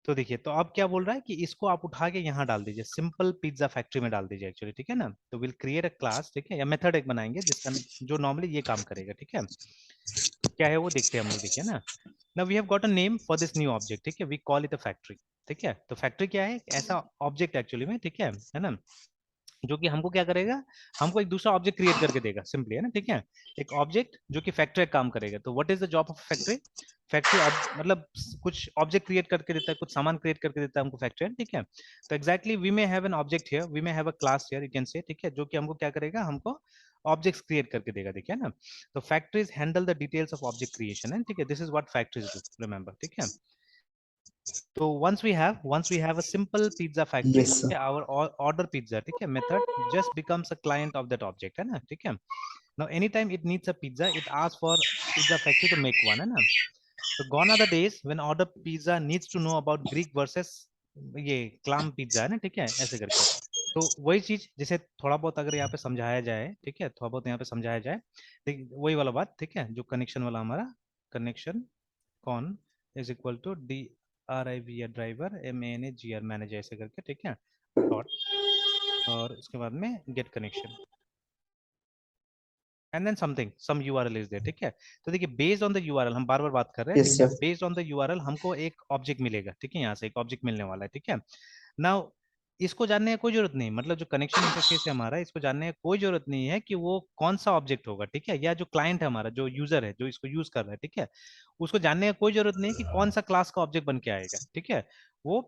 Speaker 2: तो देखिए तो अब क्या बोल रहा है कि इसको आप उठा के यहाँ डाल दीजिए, सिंपल पिज्जा फैक्ट्री में डाल दीजिए एक्चुअली, ठीक है ना. तो विल क्रिएट अ क्लास, ठीक है, या मेथड एक बनाएंगे जिसका जो नॉर्मली ये काम करेगा, ठीक है. तो क्या है वो देखते हैं हम लोग, देखिए ना. Now we have got a name for this new object, ठीक है, we call it a factory, ठीक है. तो फैक्ट्री क्या है, एक ऐसा ऑब्जेक्ट एक्चुअली में, ठीक है ना, जो कि हमको क्या करेगा, हमको एक दूसरा ऑब्जेक्ट क्रिएट करके देगा सिंपली, है ना, ठीक है. एक ऑब्जेक्ट जो कि फैक्ट्री काम करेगा. तो what is the job of factory, factory मतलब कुछ ऑब्जेक्ट क्रिएट करके देता है, कुछ सामान क्रिएट करके देता है हमको फैक्ट्री, ठीक है. तो exactly we may have an object here, we may have a class here, you can say, ठीक है, जो कि हमको क्या करेगा, हमको ऑब्जेक्ट्स क्रिएट करके देगा, देखिए ना. तो factories handle the details of object creation, है, ठीक है, this is what factories do, remember, ठीक है. तो once we have a simple pizza factory,
Speaker 1: yes
Speaker 2: okay,
Speaker 1: sir.
Speaker 2: our order pizza, ठीक है, method just becomes a client of that object, है ना, ठीक है. Now anytime it needs a pizza it asks for pizza factory to make one, है ना. तो gone are the days when order pizza needs to know about Greek versus ये clam pizza, है ना, ठीक है, ऐसे करके. तो वही चीज जैसे थोड़ा बहुत अगर यहाँ पे समझाया जाए, ठीक है, थोड़ा बहुत यहाँ पे समझाया जाए, ठीक, वही वाला बात, ठीक है, जो कनेक्शन वाला हमारा connection con is equal to DRIV driver MANAGR manager ऐसे करके, ठीक है, डॉट, और उसके बाद में get connection and then something some URL is there, ठीक है। तो देखिए बेस्ड ऑन द URL, हम बार बार बात कर रहे हैं,
Speaker 1: यस
Speaker 2: ठीक है,
Speaker 1: sir.
Speaker 2: Based on the URL हमको एक ऑब्जेक्ट मिलेगा, ठीक है, यहाँ से एक ऑब्जेक्ट मिलने वाला है, ठीक है। नाउ इसको जानने की कोई जरूरत नहीं, मतलब जो कनेक्शन इंटरफेस है हमारा, इसको जानने की कोई जरूरत नहीं है कि वो कौन सा ऑब्जेक्ट होगा, ठीक है, या जो क्लाइंट है हमारा, जो यूजर है जो इसको यूज कर रहा है, ठीक है, उसको जानने की कोई जरूरत नहीं कि कौन सा क्लास का ऑब्जेक्ट बन के आएगा, ठीक है, वो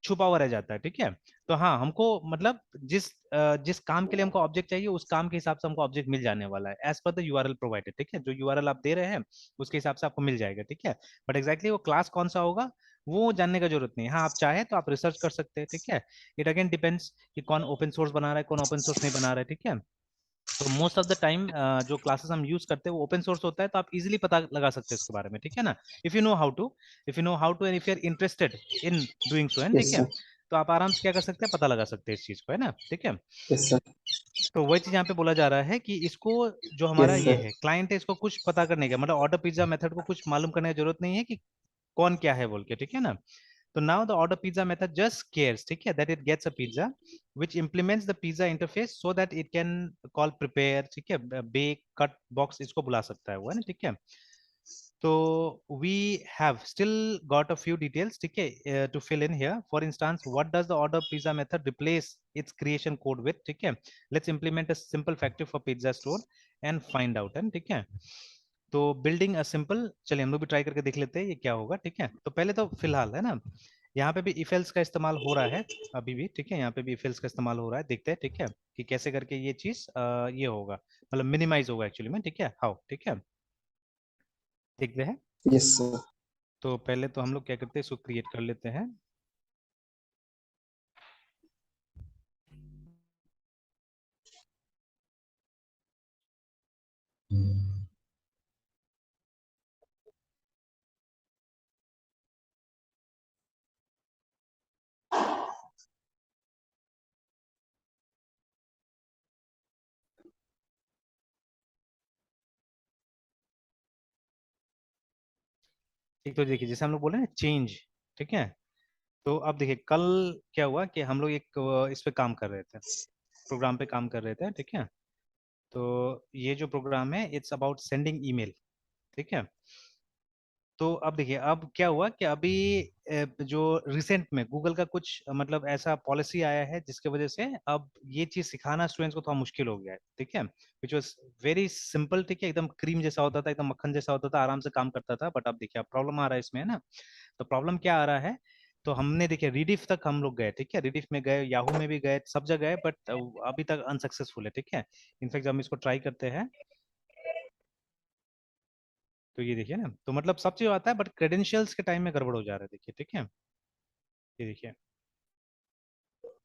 Speaker 2: छुपा हुआ रह जाता है, ठीक है। तो हाँ, हमको मतलब जिस काम के लिए हमको ऑब्जेक्ट चाहिए उस काम के हिसाब से हमको ऑब्जेक्ट मिल जाने वाला है as per the URL provided, ठीक है, जो URL आप दे रहे हैं उसके हिसाब से आपको मिल जाएगा, ठीक है। बट एग्जैक्टली वो क्लास कौन सा होगा वो जानने का जरूरत नहीं है। हाँ, आप चाहे तो आप रिसर्च कर सकते हैं, ठीक है। इट अगेन डिपेंड्स कि कौन ओपन सोर्स बना रहा है, कौन ओपन सोर्स नहीं बना रहा है, ठीक है। तो मोस्ट ऑफ द टाइम जो क्लासेस हम यूज करते हैं वो ओपन सोर्स होता है, तो आप इजीली पता लगा सकते हैं उसके बारे में, ठीक है ना। If you know how to, and if you are interested in doing so, and ठीक
Speaker 1: यस
Speaker 2: है,
Speaker 1: सर।
Speaker 2: तो आप आराम से क्या कर सकते हैं, पता लगा सकते हैं इस चीज को, है ना, ठीक है।
Speaker 1: Yes sir.
Speaker 2: तो वही चीज यहाँ पे बोला जा रहा है कि इसको जो हमारा
Speaker 1: यस
Speaker 2: ये
Speaker 1: सर।
Speaker 2: है क्लाइंट है, इसको कुछ पता करने का मतलब ऑर्डर पिज्जा मेथड को कुछ मालूम करने की जरूरत नहीं है कि कौन क्या है बोल के, ठीक है ना। तो now the order pizza method just cares, ठीक है, that it gets a pizza which implements the pizza interface so that it can call prepare, ठीक है, bake, cut, box, इसको बुला सकता है वो, है ना, ठीक है। तो we have still got a few details, ठीक है, to fill in here. For instance, what does the order pizza method replace its creation code with, ठीक है। Let's implement a simple factory for pizza store and find out, है, ठीक है। तो building a simple, चलिए हम लोग भी ट्राई करके देख लेते हैं ये क्या होगा, ठीक है। तो पहले तो फिलहाल है ना, यहाँ पे भी इफ एल्स का इस्तेमाल हो रहा है अभी भी, ठीक है, यहाँ पे भी इफ एल्स का इस्तेमाल हो रहा है, देखते हैं, ठीक है, कि कैसे करके ये चीज ये होगा, मतलब मिनिमाइज होगा एक्चुअली में, ठीक है, हाउ, ठीक है, देखते हैं।
Speaker 1: Yes sir.
Speaker 2: तो पहले तो हम लोग क्या करते हैं, इसको क्रिएट कर लेते हैं। ठीक, तो देखिए जैसे हम लोग बोले ना चेंज, ठीक है। तो अब देखिए कल क्या हुआ कि हम लोग एक इस पे काम कर रहे थे, प्रोग्राम पे काम कर रहे थे, ठीक है। तो ये जो प्रोग्राम है इट्स अबाउट सेंडिंग ईमेल, ठीक है। तो अब देखिए अब क्या हुआ कि अभी जो रिसेंट में गूगल का कुछ मतलब ऐसा पॉलिसी आया है जिसके वजह से अब ये चीज सिखाना स्टूडेंट्स को थोड़ा मुश्किल हो गया है, ठीक है। विच वॉज वेरी सिंपल, ठीक है, एकदम क्रीम जैसा होता था, एकदम मक्खन जैसा होता था, आराम से काम करता था। बट अब देखिए अब प्रॉब्लम आ रहा है इसमें, है ना। तो प्रॉब्लम क्या आ रहा है, तो हमने देखिए रिडिफ तक हम लोग गए, ठीक है, रिडिफ में गए, याहू में भी गए, सब जगह गए, बट अभी तक अनसक्सेसफुल है, ठीक है। इनफैक्ट हम इसको ट्राई करते हैं, तो ये देखिए ना, तो मतलब सब चीज आता है बट क्रेडेंशियल्स के टाइम में गड़बड़ हो जा रहा है, देखिए, ठीक है, ये देखिए।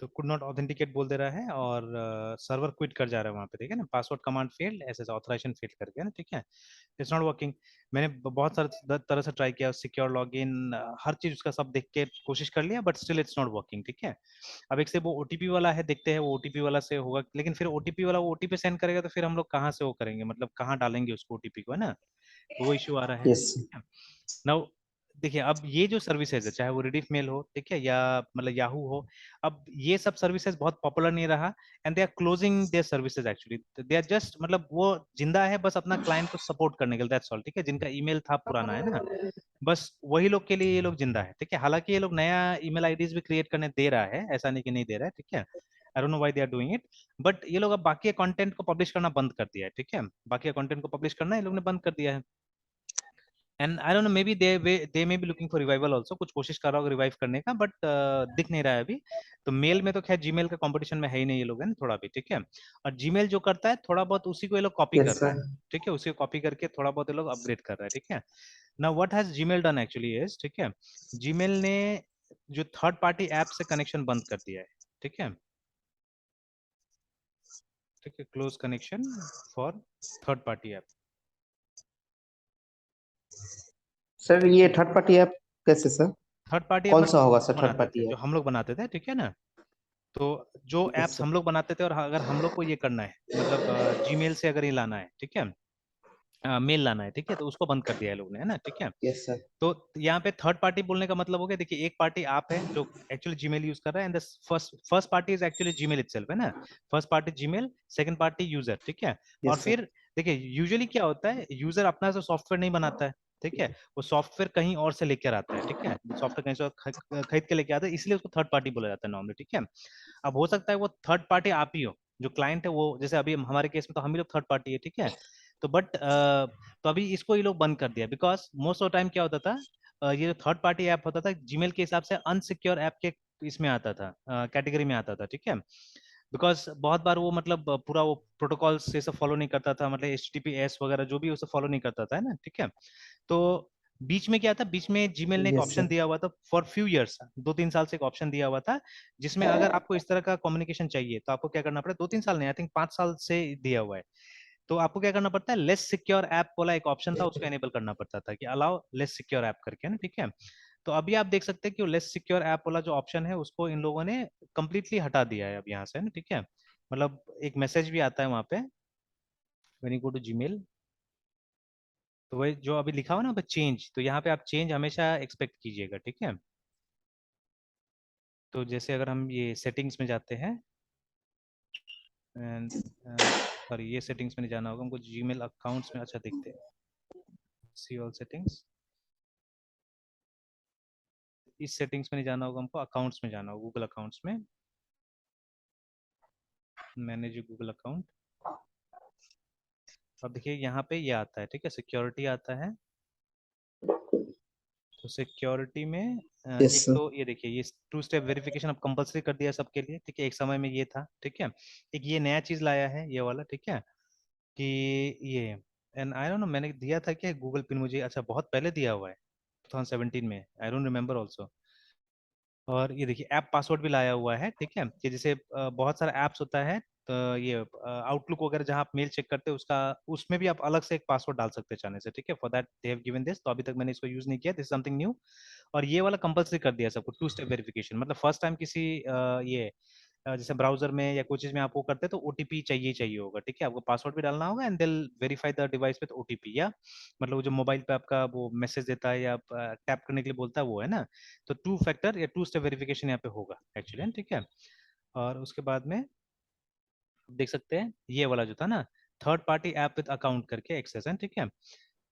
Speaker 2: तो कुड नॉट ऑथेंटिकेट बोल दे रहा है और सर्वर क्विट कर जा रहा है वहाँ पे, ठीक है ना, पासवर्ड कमांड फेल्ड, ऐसे ऑथराइजेशन फेल करके ना, ठीक है, इट्स नॉट वर्किंग। मैंने बहुत सारे तरह से ट्राई किया, सिक्योर लॉगिन, हर चीज उसका सब देख के कोशिश कर लिया, but still it's not working, ठीक है। अब एक से वो ओटीपी वाला है, देखते हैं वो ओटीपी वाला से होगा, लेकिन फिर ओटीपी वाला वो ओटीपी सेंड करेगा तो फिर हम लोग कहाँ से वो करेंगे, मतलब कहाँ डालेंगे उसको ओटीपी को, है ना। तो वो इश्यू आ रहा है,
Speaker 1: यस।
Speaker 2: ठीक है। नाउ देखिए अब ये जो सर्विसेज है, चाहे वो रिडीफ मेल हो, ठीक है, या मतलब याहू हो, अब ये सब सर्विसेज बहुत पॉपुलर नहीं रहा, and they are closing their services actually, they are just मतलब वो जिंदा है बस अपना क्लाइंट को सपोर्ट करने के लिए, दैट्स ऑल, ठीक है, जिनका ईमेल था पुराना, है ना, बस वही लोग के लिए ये लोग जिंदा है, ठीक है। हालांकि ये लोग नया ईमेल आईडीज भी क्रिएट करने दे रहा है, ऐसा नहीं कि नहीं दे रहा है, ठीक है। I don't know why they are doing it, but ये लोग अब बाकी कंटेंट को पब्लिश करना बंद कर दिया है, ठीक है, बाकी कंटेंट को पब्लिश करना ये लोग ने बंद कर दिया है। And I don't no, may be they may be looking for revival also, कुछ कोशिश कर रहा होगा रिवाइव करने का, बट दिख नहीं रहा है अभी। तो मेल में तो खैर जीमेल का कंपटीशन में है ही नहीं ये लोग, है ना, थोड़ा भी, ठीक है। और जीमेल जो करता है थोड़ा बहुत उसी को ये लोग कॉपी कर
Speaker 1: यस
Speaker 2: रहा है,
Speaker 1: सर।
Speaker 2: ठीक है, उसी को कॉपी करके थोड़ा बहुत ये लोग अपग्रेड कर रहा है, ठीक है। Now what has Gmail done actually is, ठीक है, जीमेल ने जो थर्ड पार्टी ऐप से कनेक्शन बंद कर दिया है, ठीक है, ठीक है, close connection for third party app,
Speaker 1: sir
Speaker 2: ठीक
Speaker 1: ये
Speaker 2: है।
Speaker 1: थर्ड पार्टी ऐप कैसे सर?
Speaker 2: थर्ड पार्टी ऐप
Speaker 1: कौन सा
Speaker 2: मतलब
Speaker 1: होगा
Speaker 2: हम
Speaker 1: सर
Speaker 2: लोग
Speaker 1: थर्ड
Speaker 2: बनाते थे,
Speaker 1: पार्टी
Speaker 2: जो
Speaker 1: ऐप?
Speaker 2: हम लोग बनाते थे, ठीक है ना। तो जो
Speaker 1: यस
Speaker 2: एप्स
Speaker 1: सर।
Speaker 2: हम लोग बनाते थे और अगर हम लोग को ये करना है, मतलब जीमेल से अगर ये लाना है, ठीक है, मेल लाना है, ठीक है, तो उसको बंद कर दिया है लोग ने, है ना, ठीक है।
Speaker 1: Yes sir.
Speaker 2: तो यहाँ पे थर्ड पार्टी बोलने का मतलब हो गया, देखिए एक पार्टी आप है जो एक्चुअली जीमेल यूज कर रहा है, and the first party is actually Gmail itself, है ना। First party Gmail, second party user, ठीक है। और
Speaker 1: यस सर।
Speaker 2: फिर देखिए यूजुअली क्या होता है, यूजर अपना से सॉफ्टवेयर नहीं बनाता है, ठीक है, वो सॉफ्टवेयर कहीं और से लेकर आता है, ठीक है, सॉफ्टवेयर कहीं से और खरीद के लेके आता है, इसलिए उसको थर्ड पार्टी बोला जाता है नॉर्मली, ठीक है। अब हो सकता है वो थर्ड पार्टी आप ही हो, जो क्लाइंट है वो, जैसे अभी हमारे केस में तो हम ही लोग थर्ड पार्टी है, ठीक है। तो बट तो अभी इसको ये लोग बंद कर दिया, बिकॉज मोस्ट ऑफ टाइम क्या होता था, ये जो थर्ड पार्टी ऐप होता था जीमेल के हिसाब से अनसिक्योर ऐप के इसमें आता था, कैटेगरी में आता था, ठीक है। बिकॉज बहुत बार वो मतलब पूरा वो प्रोटोकॉल से सब फॉलो नहीं करता था, मतलब HTTPS वगैरह जो भी उसे फॉलो नहीं करता था, है ना, ठीक है। तो बीच में क्या था, बीच में जीमेल ने एक
Speaker 1: यस
Speaker 2: ऑप्शन
Speaker 1: सर।
Speaker 2: दिया हुआ था फॉर फ्यू इयर्स, 2-3 साल से एक ऑप्शन दिया हुआ था, जिसमें अगर आपको इस तरह का कम्युनिकेशन चाहिए तो आपको क्या करना पड़ेगा, 2-3 साल नहीं, आई थिंक 5 साल से दिया हुआ है। तो आपको क्या करना पड़ता है, लेस सिक्योर ऐप वाला एक ऑप्शन था, उसको एनेबल करना पड़ता था कि अलाउ लेस सिक्योर ऐप करके ना, ठीक है। तो अभी आप देख सकते हैं कि वो लेस सिक्योर ऐप वाला जो ऑप्शन है उसको इन लोगों ने कंप्लीटली हटा दिया है अब यहाँ से ना, ठीक है। मतलब एक मैसेज भी आता है वहां पे, when you go to Gmail, तो वही जो अभी लिखा हुआ ना पे चेंज, तो यहाँ पे आप चेंज हमेशा एक्सपेक्ट कीजिएगा, ठीक है। तो जैसे अगर हम ये सेटिंग्स में जाते हैं, एंड सॉरी ये सेटिंग्स में नहीं जाना होगा हमको, जीमेल अकाउंट्स में, अच्छा देखते हैं, सी ऑल सेटिंग्स, इस सेटिंग्स में नहीं जाना होगा हमको, अकाउंट्स में जाना होगा, गूगल अकाउंट्स में, मैनेज गूगल अकाउंट। अब देखिए यहाँ पे ये आता है, ठीक है, सिक्योरिटी आता है। तो सिक्योरिटी में
Speaker 1: यस
Speaker 2: एक
Speaker 1: सर।
Speaker 2: तो ये देखिए, ये 2 स्टेप वेरिफिकेशन अब कंपलसरी कर दिया सबके लिए, ठीक है, एक समय में ये था, ठीक है। एक ये नया चीज लाया है ये वाला, ठीक है, कि ये, एंड आई डोंट नो मैंने दिया था क्या गूगल पिन मुझे, अच्छा बहुत पहले दिया हुआ है, 2017 में, आई डोंट रिमेम्बर ऑल्सो। और ये देखिए ऐप पासवर्ड भी लाया हुआ है, ठीक है, कि जैसे बहुत सारा ऐप्स होता है, तो ये आउटलुक वगैरह जहाँ आप मेल चेक करते हैं उसका, उसमें भी आप अलग से एक पासवर्ड डाल सकते हैं चाहने से, ठीक है, for that they have given this, तो अभी तक मैंने इसको यूज नहीं किया, दिस समथिंग न्यू। और ये वाला कंपलसरी कर दिया सबको, 2 स्टेप वेरिफिकेशन, मतलब फर्स्ट टाइम किसी ये जैसे ब्राउजर में या कोई चीज में आप वो करते हैं तो OTP चाहिए ही चाहिए होगा, ठीक है, आपको पासवर्ड भी डालना होगा, एंड दिल verify the device with OTP, या मतलब वो जो मोबाइल पे आपका वो मैसेज देता है या टैप करने के लिए बोलता है वो, है ना। तो 2 फैक्टर या 2 स्टेप वेरिफिकेशन यहाँ पे होगा एक्चुअली, ठीक है। और उसके बाद में देख सकते हैं ये वाला जो था ना, third party app with account करके एक्सेस है, ठीक है।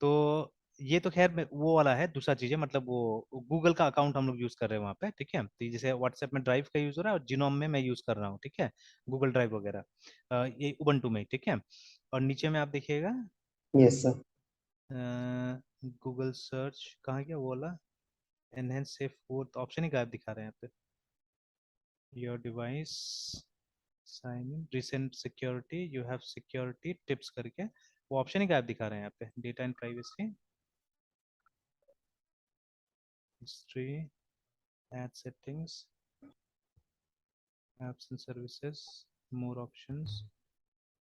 Speaker 2: तो ये तो खैर वो वाला है, दूसरा चीज है, मतलब वो गूगल का अकाउंट हम लोग यूज कर रहे हैं वहाँ पे, ठीक है। तो ये जैसे व्हाट्सएप में ड्राइव का यूज हो रहा है और जिनोम में मैं यूज कर रहा हूँ, ठीक है, गूगल ड्राइव वगैरह, ये उबंटू में, ठीक है। और नीचे में आप देखिएगा
Speaker 1: यस सर।
Speaker 2: गूगल सर्च कहाँ गया वो वाला, एनहेंस सेफ, वो ऑप्शन ही गायब दिखा रहे हैं यहाँ पे, your device, sign in, recent security, you have security tips करके, वो ऑप्शन ही गायब दिखा रहे हैं यहाँ पे, data and privacy, history, ad settings, apps and services, more options,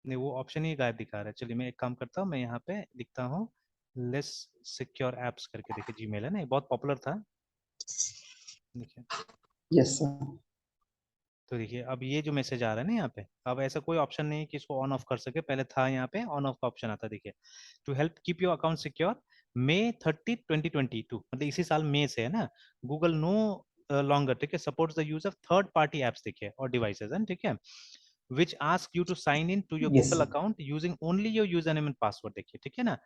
Speaker 2: नहीं वो ऑप्शन ही गायब दिखा रहा है। चलिए मैं एक काम करता हूँ, मैं यहाँ पे लिखता हूँ लेस सिक्योर एप्स करके, देखिए जीमेल है ना, ये बहुत पॉपुलर था, देखिए।
Speaker 1: Yes sir.
Speaker 2: तो देखिए अब ये जो मैसेज आ रहा है ना यहाँ पे, अब ऐसा कोई ऑप्शन नहीं है कि इसको ऑन ऑफ कर सके, पहले था यहाँ पे ऑन ऑफ का ऑप्शन आता, देखिए, to help keep your account secure, May 30, 2022, मतलब इसी साल मई से, है ना, गूगल नो लॉन्गर, ठीक है, supports the use of third party apps, देखिए, और डिवाइसेस, है, ठीक है, which ask you to sign in to your
Speaker 1: yes
Speaker 2: Google
Speaker 1: sir.
Speaker 2: account using only your username and password, देखिए, ठीक है ना।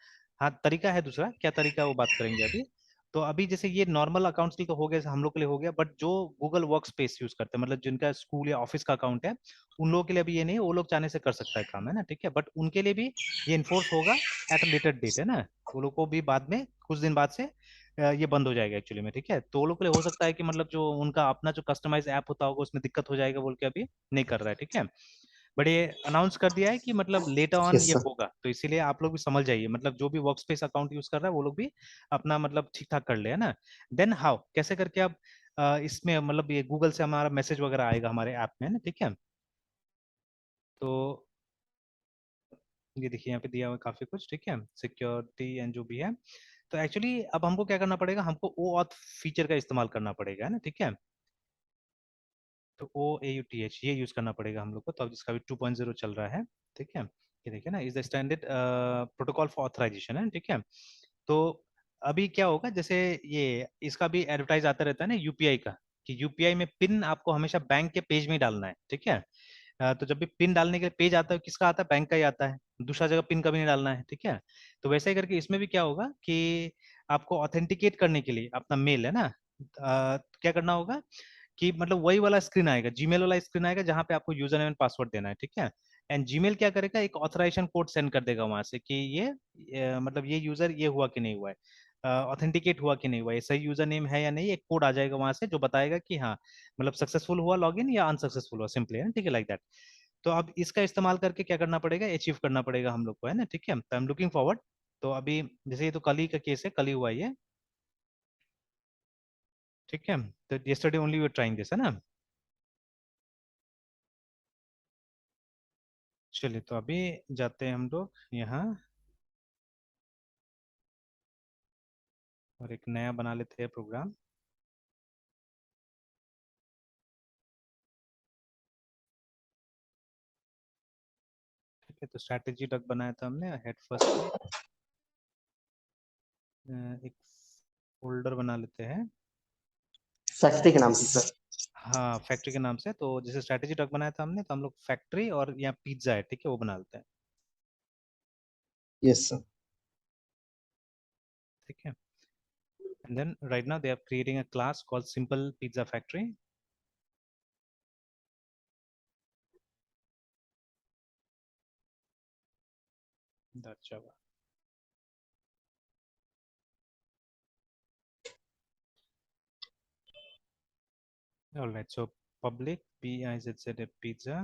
Speaker 2: हाँ तरीका है दूसरा, क्या तरीका है वो बात करेंगे अभी। तो अभी जैसे ये नॉर्मल अकाउंट्स के लिए तो हो गया, हम लोग के लिए हो गया, बट जो गूगल वर्क स्पेस यूज करते हैं, मतलब जिनका स्कूल या ऑफिस का अकाउंट है, उन लोगों के लिए अभी ये नहीं, वो लोग चाहने से कर सकता है काम, है ना, ठीक है, बट उनके लिए भी ये इन्फोर्स होगा एट अ लेटर डेट, है ना, वो लोग को भी बाद में कुछ दिन बाद से ये बंद हो जाएगा एक्चुअली में, ठीक है। तो वो लोग के लिए हो सकता है कि मतलब जो उनका अपना जो कस्टमाइज ऐप होता होगा उसमें दिक्कत हो जाएगा बोल के अभी नहीं कर रहा है, ठीक है। बट ये अनाउंस कर दिया है कि मतलब लेटर ऑन
Speaker 1: यस
Speaker 2: ये
Speaker 1: सर।
Speaker 2: होगा, तो इसीलिए आप लोग भी समझ जाइए, मतलब जो भी वर्क स्पेस अकाउंट यूज कर रहा है वो लोग भी अपना मतलब ठीक ठाक कर ले, है ना। देन हाउ कैसे करके अब इसमें मतलब ये गूगल से हमारा मैसेज वगैरह आएगा हमारे ऐप में, है ना, ठीक है। तो ये देखिए यहाँ पे दिया हुआ है काफी कुछ, ठीक है, सिक्योरिटी एंड जो भी है। तो एक्चुअली अब हमको क्या करना पड़ेगा, हमको ओ ऑथ फीचर का इस्तेमाल करना पड़ेगा, है ना, ठीक है। तो OAuth ये यूज करना पड़ेगा हम लोग को, तो अब जिसका भी 2.0 चल रहा है, ठीक है। ये देखिए ना, is the standard protocol for authorization है, ठीक है। तो अभी क्या होगा, जैसे ये इसका भी एडवर्टाइज आता रहता है ना यूपीआई का, कि यूपीआई में पिन आपको हमेशा बैंक के पेज में ही डालना है, ठीक है। तो जब भी पिन डालने के लिए पेज आता है, किसका आता है, बैंक का ही आता है, दूसरा जगह पिन कभी नहीं डालना है, ठीक है। तो वैसे ही करके इसमें भी क्या होगा कि आपको ऑथेंटिकेट करने के लिए अपना मेल है ना, क्या करना होगा कि मतलब वही वाला स्क्रीन आएगा, जीमेल वाला स्क्रीन आएगा जहां पे आपको यूजर नेम एंड पासवर्ड देना है, ठीक है। एंड जीमेल क्या करेगा, एक ऑथराइजेशन कोड सेंड कर देगा वहां से कि मतलब ये यूजर ये हुआ कि नहीं हुआ है, ऑथेंटिकेट हुआ कि नहीं हुआ, ये सही यूजर नेम है या नहीं, एक कोड आ जाएगा वहां से जो बताएगा कि हाँ मतलब सक्सेसफुल हुआ लॉगिन या अनसक्सेसफुल हुआ, सिंपली है ना, ठीक है, लाइक दैट। तो अब इसका इस्तेमाल करके क्या करना पड़ेगा, अचीव करना पड़ेगा हम लोग को, है ना, ठीक है। तो आई एम लुकिंग फॉरवर्ड। तो अभी जैसे ये तो कल ही का केस है, कल ही हुआ ये, ठीक है। तो yesterday only we trying this, है ना। चलिए, तो अभी जाते हैं हम लोग यहाँ और एक नया बना लेते हैं प्रोग्राम। ठीक है, तो स्ट्रैटेजी डक बनाया था हमने, हेड फर्स्ट पे एक फोल्डर बना लेते हैं।
Speaker 1: फैक्ट्री के नाम से सर।
Speaker 2: हाँ, फैक्ट्री के नाम से। तो जैसे स्ट्रैटेजी डक बनाया था हमने, तो हम लोग फैक्ट्री और यहाँ पिज्जा है, ठीक है, वो बना लेते हैं,
Speaker 1: यस सर।
Speaker 2: ठीक है। And then right now they are creating a class called Simple Pizza Factory. That's Java. All right. So public PIZZ pizza.